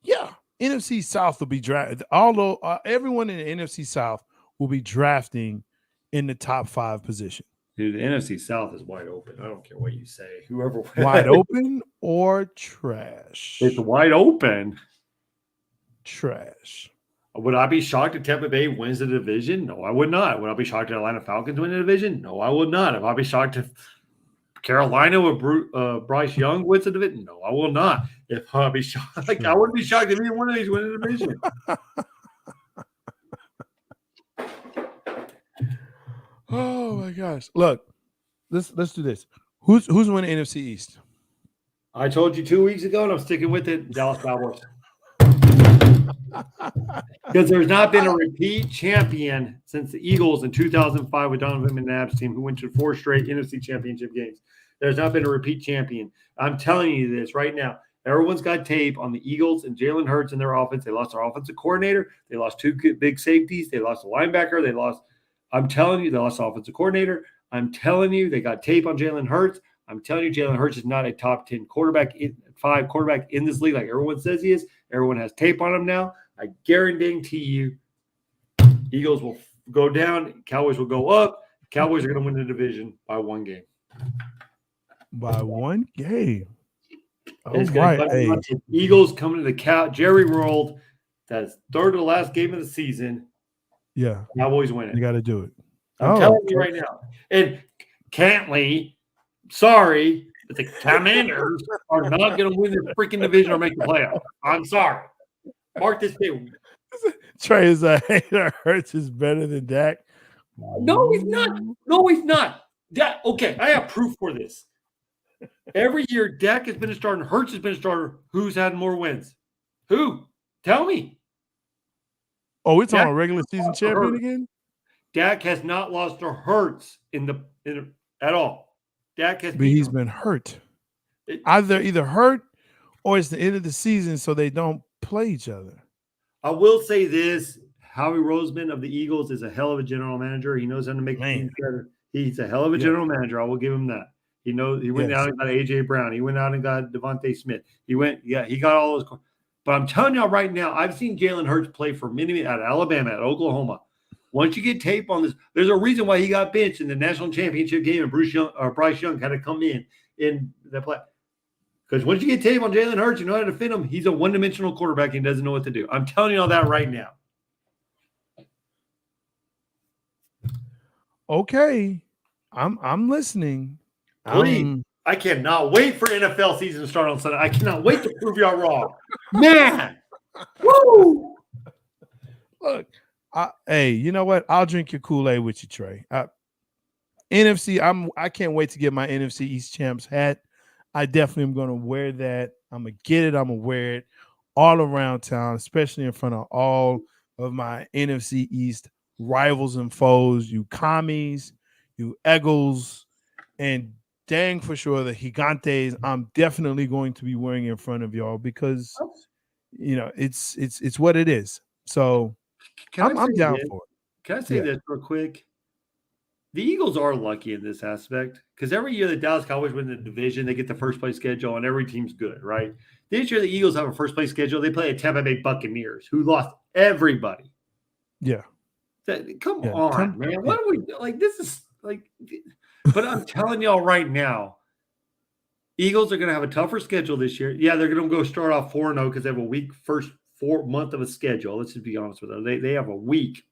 Yeah, NFC South will be drafted. Although everyone in the NFC South will be drafting in the top 5 position. Dude, the NFC South is wide open. I don't care what you say. Whoever wide open or trash. It's wide open. Trash. Would I be shocked if Tampa Bay wins the division? No, I would not. Would I be shocked if Atlanta Falcons win the division? No, I would not. If I'd be shocked if Carolina with Bryce Young wins the division? No, I will not. If I'd be shocked, I wouldn't be shocked if either one of these win the division. Oh my gosh! Look, let's do this. Who's winning NFC East? I told you 2 weeks ago, and I'm sticking with it. Dallas Cowboys. Because there's not been a repeat champion since the Eagles in 2005 with Donovan McNabb's team, who went to 4 straight NFC Championship games. There's not been a repeat champion. I'm telling you this right now. Everyone's got tape on the Eagles and Jalen Hurts in their offense. They lost their offensive coordinator. They lost 2 big safeties. They lost a linebacker. I'm telling you, they lost the offensive coordinator. I'm telling you, they got tape on Jalen Hurts. I'm telling you, Jalen Hurts is not a top 10 5 quarterback in this league like everyone says he is. Everyone has tape on him now. I guarantee you, Eagles will go down. Cowboys will go up. Cowboys are going to win the division by 1 game. By 1 game. Oh, right. Eagles coming to the Jerry World. That's third to the last game of the season. Yeah. Cowboys win it. You got to do it. I'm telling you right now. And Cantley, sorry, but the Commanders are not going to win the freaking division or make the playoff. I'm sorry. Mark this thing. Trey is a hater. Hurts is better than Dak. No, he's not. No, he's not. Okay, I have proof for this. Every year, Dak has been a starter. Hurts has been a starter. Who's had more wins? Who? Tell me. Oh, we're talking regular season champion again? Dak has not lost to Hurts at all. Dak has. But he's been hurt. Either hurt or it's the end of the season, so they don't play each other. I will say this: Howie Roseman of the Eagles is a hell of a general manager. He knows how to make teams better. He's a hell of a general manager. I will give him that. He went out and got AJ Brown. He went out and got Devontae Smith. He got all those. But I'm telling y'all right now, I've seen Jalen Hurts play for many at Alabama, at Oklahoma. Once you get tape on this, there's a reason why he got benched in the national championship game, and Bryce Young had to come in the play. Because once you get tape on Jalen Hurts, you know how to defend him. He's a one-dimensional quarterback and he doesn't know what to do. I'm telling you all that right now. Okay, I'm listening. Please. I cannot wait for NFL season to start on Sunday. I cannot wait to prove y'all wrong. Man. Woo! Look, hey, you know what? I'll drink your Kool-Aid with you, Trey. NFC, I can't wait to get my NFC East Champs hat. I definitely am going to wear that. I'm going to get it. I'm going to wear it all around town, especially in front of all of my NFC East rivals and foes, you commies, you Eagles, and dang for sure the Gigantes. I'm definitely going to be wearing in front of y'all because, it's what it is. So I'm down for it. Can I say this real quick? The Eagles are lucky in this aspect because every year the Dallas Cowboys win the division, they get the first place schedule, and every team's good, right? This year the Eagles have a first place schedule. They play a Tampa Bay Buccaneers who lost everybody. Yeah. Come on, man. What are we like? This is like, but I'm telling y'all right now, Eagles are going to have a tougher schedule this year. Yeah, they're going to go start off 4-0 because they have a weak first 4 month of a schedule. Let's just be honest with them. They have a weak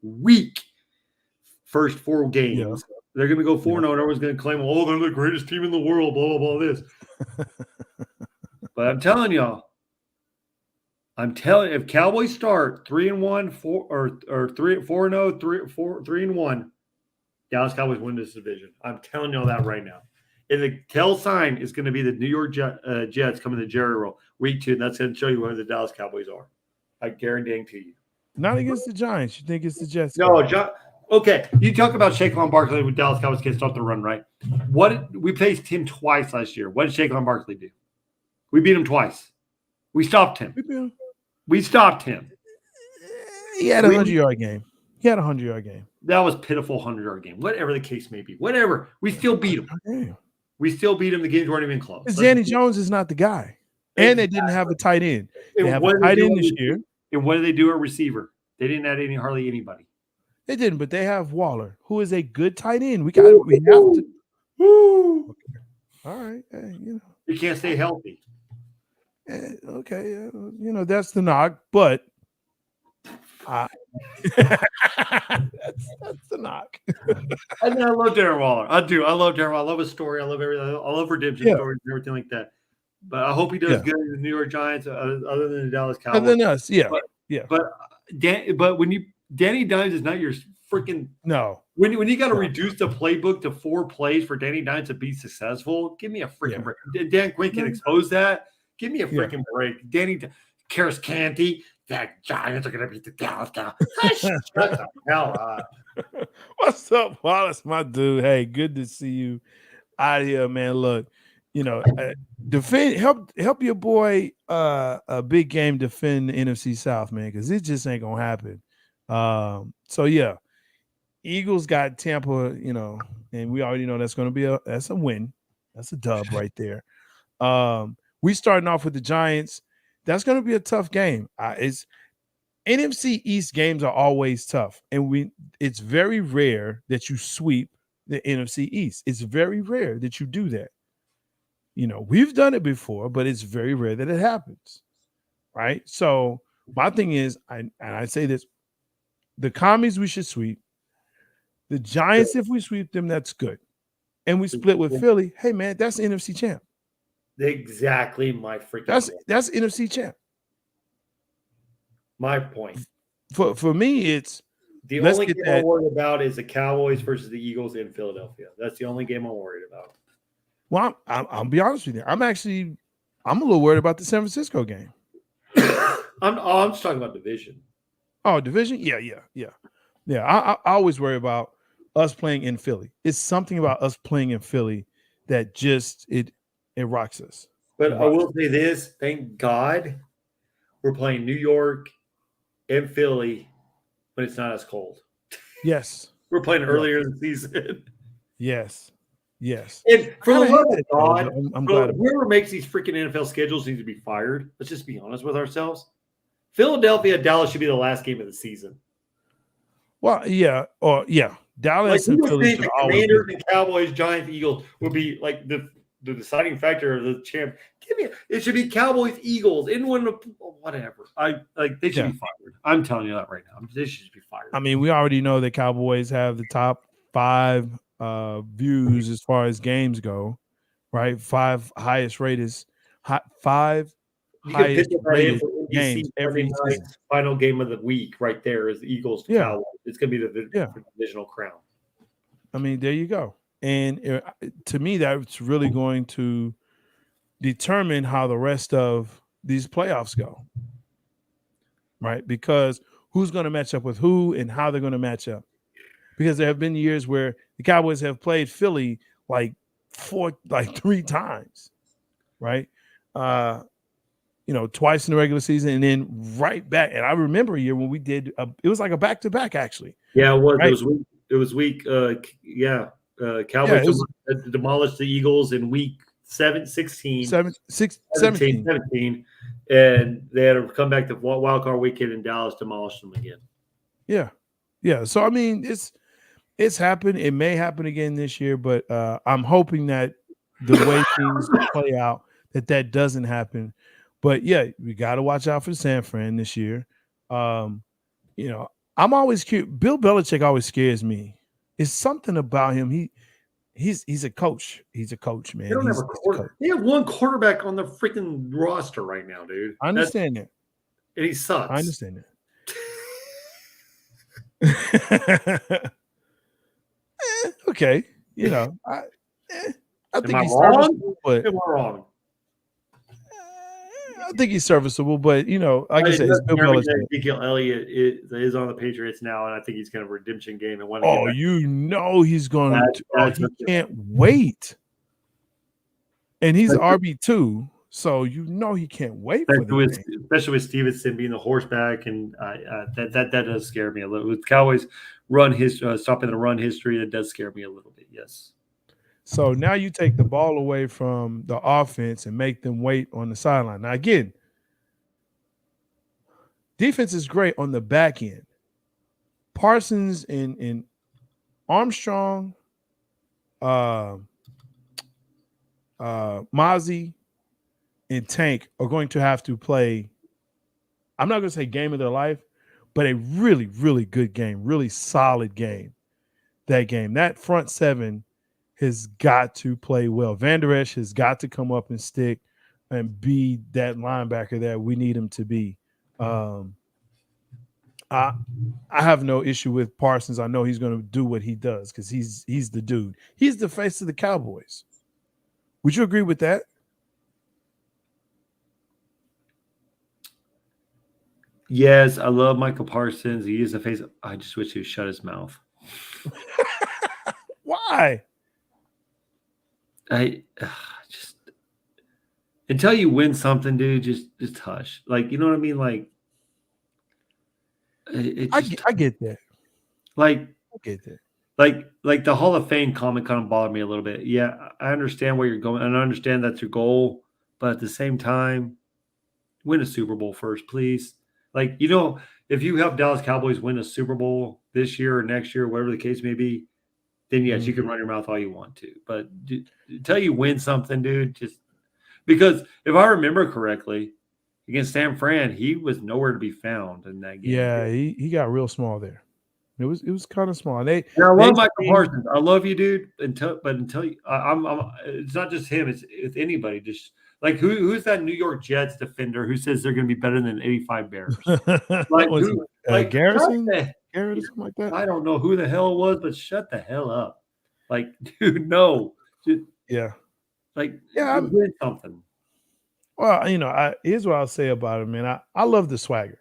first 4 games. Yeah. They're going to go 4-0, and everyone's going to claim, oh, they're the greatest team in the world, blah, blah, blah, this. But I'm telling y'all, I'm telling you, if Cowboys start 3-1, 4-0, 3-1, Dallas Cowboys win this division. I'm telling you all that right now. And the tell sign is going to be the New York Jets coming to Jerry Roll week 2, and that's going to show you where the Dallas Cowboys are. I guarantee you. Not against the Giants. You think it's the Jets? No, okay. You talk about Saquon Barkley with Dallas Cowboys can't start the run, right? We faced him twice last year. What did Saquon Barkley do? We beat him twice. We stopped him. We stopped him. He had a 100-yard game. He had a 100-yard game. That was pitiful 100-yard game. Whatever the case may be. Whatever. We still beat him. Damn. We still beat him. The games weren't even close. Because Danny Jones is not the guy. And they didn't have a tight end. They have a tight end this year. And what did they do at receiver? They didn't add hardly anybody. They didn't, but they have Waller, who is a good tight end. We have to. Woo. Okay. All right. Hey, He can't stay healthy. Okay. That's the knock, but that's the knock. I love Darren Waller. I do. I love Darren Waller. I love his story. I love everything. I love redemption stories and everything like that. But I hope he does good in the New York Giants, other than the Dallas Cowboys. Other than us, yeah. But when Danny Dimes is not your freaking When you got to reduce the playbook to 4 plays for Danny Dimes to be successful, give me a freaking break. Dan Quinn can expose that. Give me a freaking break. Danny Karis Canty. The Giants are going to beat the Dallas Cowboys. Shut the hell up. What's up, Wallace, my dude? Hey, good to see you out here, man. Look, defend, help your boy a big game defend the NFC South, man, because it just ain't gonna happen. So yeah, Eagles got Tampa, and we already know that's gonna be that's a win. That's a dub right there. We starting off with the Giants. That's gonna be a tough game. It's NFC East games are always tough, and it's very rare that you sweep the NFC East. It's very rare that you do that. We've done it before, but it's very rare that it happens, right? So my thing is, I say this, the Commies we should sweep. The Giants, if we sweep them, that's good. And we split with Philly. Hey, man, that's the NFC champ. Exactly my freaking That's NFC champ. My point. For me, it's the only game I'm worried about is the Cowboys versus the Eagles in Philadelphia. That's the only game I'm worried about. Well, I'll be honest with you. I'm a little worried about the San Francisco game. I'm just talking about division. Oh, division? Yeah. I always worry about us playing in Philly. It's something about us playing in Philly that just it rocks us. But I will say this: thank God we're playing New York and Philly when it's not as cold. Yes, we're playing earlier in the season. Yes. And for the love of God, I'm glad whoever makes these freaking NFL schedules needs to be fired. Let's just be honest with ourselves. Philadelphia, Dallas should be the last game of the season. Well, yeah, Dallas and Philly should always. Commanders and Cowboys, Giants, Eagles would be like the deciding factor of the champ. It should be Cowboys, Eagles, anyone, whatever. They should be fired. I'm telling you that right now. They should be fired. I mean, we already know that Cowboys have the top 5 views as far as games go, right? 5 highest rated, 5 highest rated games every season. Final game of the week, right there, is the Eagles. Cowboys. It's going to be the divisional crown. I mean, there you go. And to me, that's really going to determine how the rest of these playoffs go, right? Because who's going to match up with who and how they're going to match up. Because there have been years where the Cowboys have played Philly like 3 times, right? Twice in the regular season and then right back. And I remember a year when we did it was like a back-to-back, actually. Yeah, it was. Right? It was week. Cowboys demolished the Eagles in week 17. And they had to come back to wild card weekend, and Dallas demolished them again. Yeah. So I mean, it's happened. It may happen again this year, but I'm hoping that the way things play out, that doesn't happen. But yeah, we got to watch out for San Fran this year. I'm always curious. Bill Belichick always scares me. It's something about him. He's a coach. He's a coach, man. They have one quarterback on the freaking roster right now, dude. I understand that. and he sucks. I understand that. Okay, I Am think I he's wrong? serviceable, but Am I wrong? I think he's serviceable, but like I said, it's Bill That Belichick. Ezekiel Elliott is on the Patriots now, and I think he's going to redemption game and want to Oh, get back. he's going to. He can't wait, and he's RB2, so he can't wait for the game. Especially with Stevenson being the horseback, and that does scare me a little. With Cowboys stopping the run history, that does scare me a little bit. Yes. So now you take the ball away from the offense and make them wait on the sideline. Now again, defense is great on the back end. Parsons and Armstrong, Mozzie, and Tank are going to have to play. I'm not going to say game of their life, but a really, really good game, really solid game. That front seven has got to play well. Van Der Esch has got to come up and stick and be that linebacker that we need him to be. I have no issue with Parsons. I know he's going to do what he does because he's the dude. He's the face of the Cowboys. Would you agree with that? Yes, I love Michael Parsons. He is the face. I just wish he would shut his mouth. Why? I just until you win something, dude, just hush. Like, you know what I mean? Like, I get that. Like, I get that. Like the Hall of Fame comment kind of bothered me a little bit. Yeah, I understand where you're going, and I understand that's your goal, but at the same time, win a Super Bowl first, please. Like, if you help Dallas Cowboys win a Super Bowl this year or next year, whatever the case may be, then yes, you can run your mouth all you want to. But until you win something, dude, just because if I remember correctly, against San Fran, he was nowhere to be found in that game. Yeah, he got real small there. It was kind of small. I love Michael Parsons. I love you, dude. Until you, I'm it's not just him. It's anybody. Just like who's that New York Jets defender who says they're going to be better than 85 Bears? Like Garrison, Garrett or something like that. I don't know who the hell it was, but shut the hell up. Like, dude, no. Just, yeah. I'm doing something. Well, here's what I'll say about him, man. I love the swagger.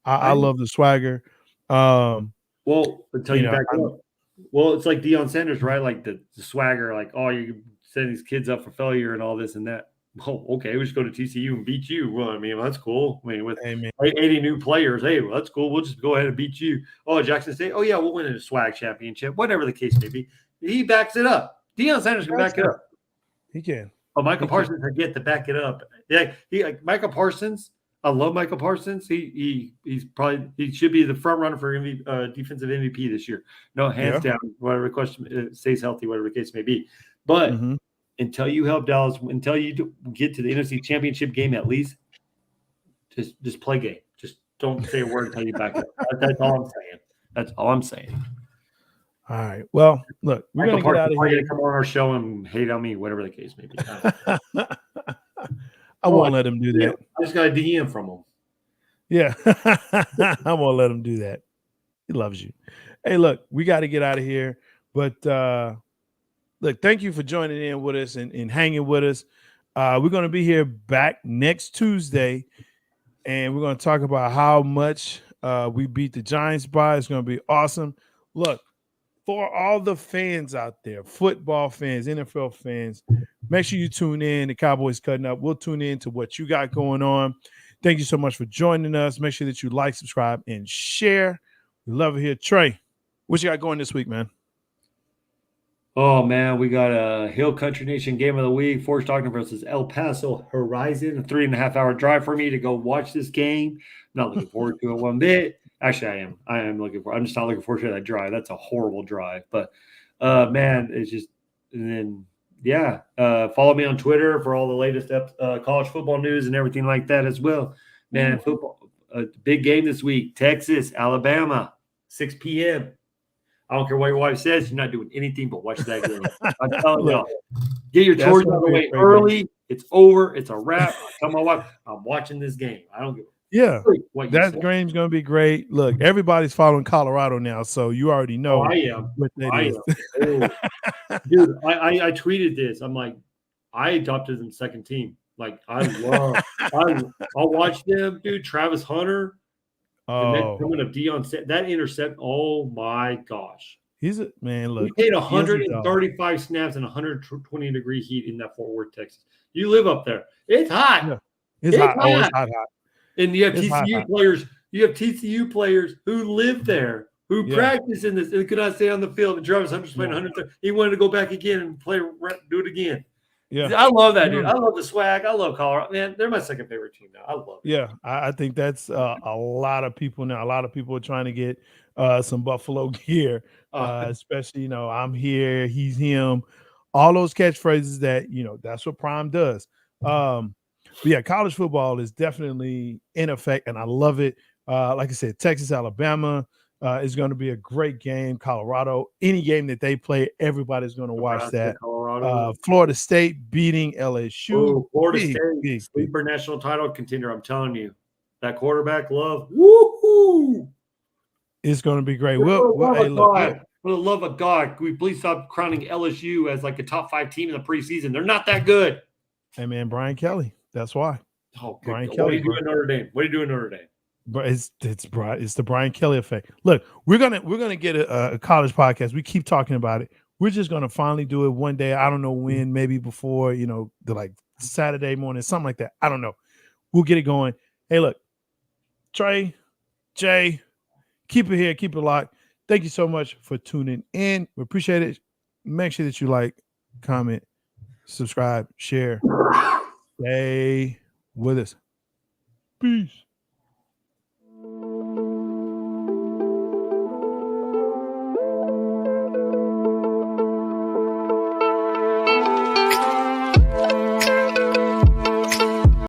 I love the swagger. Well, until you back up. Well, it's like Deion Sanders, right? Like the swagger, like, oh, you send these kids up for failure and all this and that. Oh, okay, we just go to TCU and beat you. Well, I mean, that's cool. I mean, with 80 new players, hey, well, that's cool. We'll just go ahead and beat you. Oh, Jackson State. Oh, yeah, we'll win a swag championship, whatever the case may be. He backs it up. Deion Sanders can back it up. He can. Oh, Michael Parsons can get to back it up. Yeah, Michael Parsons. I love Michael Parsons. He should be the front runner for defensive MVP this year. No, hands down. Whatever the question stays healthy, whatever the case may be. But until you help Dallas, until you get to the NFC Championship game, at least, just play game. Just don't say a word until you back it up. That's all I'm saying. That's all I'm saying. All right. Well, look, we're going to get out of here. Come on our show and hate on me, whatever the case may be. I won't let him do that. I just got a DM from him. Yeah. I won't let him do that. He loves you. Hey, look, we got to get out of here. But look, thank you for joining in with us and hanging with us. We're going to be here back next Tuesday, and we're going to talk about how much we beat the Giants by. It's going to be awesome. Look, for all the fans out there, football fans, NFL fans, make sure you tune in. The Cowboys Cutting Up. We'll tune in to what you got going on. Thank you so much for joining us. Make sure that you like, subscribe, and share. We love it here. Trey, what you got going this week, man? Oh, man, we got a Hill Country Nation game of the week. Fort Stockton versus El Paso Horizon. A 3.5-hour drive for me to go watch this game. I'm not looking forward to it one bit. Actually, I am. I am looking for. I'm just not looking forward to that drive. That's a horrible drive. But man, it's just. And then follow me on Twitter for all the latest college football news and everything like that as well. Man, football, big game this week. Texas, Alabama, 6 p.m. I don't care what your wife says. You're not doing anything but watch that game. I'm telling y'all. Get your chores out of the way early. It's over. It's a wrap. I tell my wife, I'm watching this game. I don't give a Yeah, What you that said. game's gonna be great. Look, everybody's following Colorado now, so you already Oh, know I am. what that I is. am. Oh, dude, I tweeted this. I'm like, I adopted them second team. Like, I'll watch them, dude. Travis Hunter, the next Oh, coming of Dion, that intercept. Oh my gosh. he's a man. We Look, played he is a dog. 135 snaps in 120-degree heat in that Fort Worth, Texas. You live up there. It's hot. Yeah, it's It's hot. Oh, it's hot. hot, hot. And you have It's hot, TCU hot. players. You have TCU players who live there, who Yeah, practice in this, and could not stay on the field. And Travis Hunter's playing yeah, 130. He wanted to go back again and do it again. yeah. I love that, dude. No, I love the swag. I love Colorado. Man, they're my second favorite team now. I love it. yeah. I think that's a lot of people now. A lot of people are trying to get some Buffalo gear, especially I'm here, he's him. All those catchphrases that that's what Prime does. But yeah, college football is definitely in effect, and I love it. Like I said, Texas, Alabama is going to be a great game. Colorado, any game that they play, everybody's going to watch Nebraska, that. Colorado. Florida State beating LSU. Oh, Florida Big, State, big. sleeper national title contender. I'm telling you, that quarterback love. Woohoo! It's going to be great. For the love Hey, of look, God, for the love of God, can we please stop crowning LSU as like a top 5 team in the preseason? They're not that good. hey man, Brian Kelly. That's why. Oh, Brian what Kelly, do you do in Notre Dame? What do you do in Notre Dame? But it's the Brian Kelly effect. Look, we're gonna get a college podcast. We keep talking about it. We're just gonna finally do it one day. I don't know when, maybe before the like Saturday morning, something like that. I don't know. We'll get it going. Hey, look, Trey, Jay, keep it here, keep it locked. Thank you so much for tuning in. We appreciate it. Make sure that you like, comment, subscribe, share. Stay with us. Peace.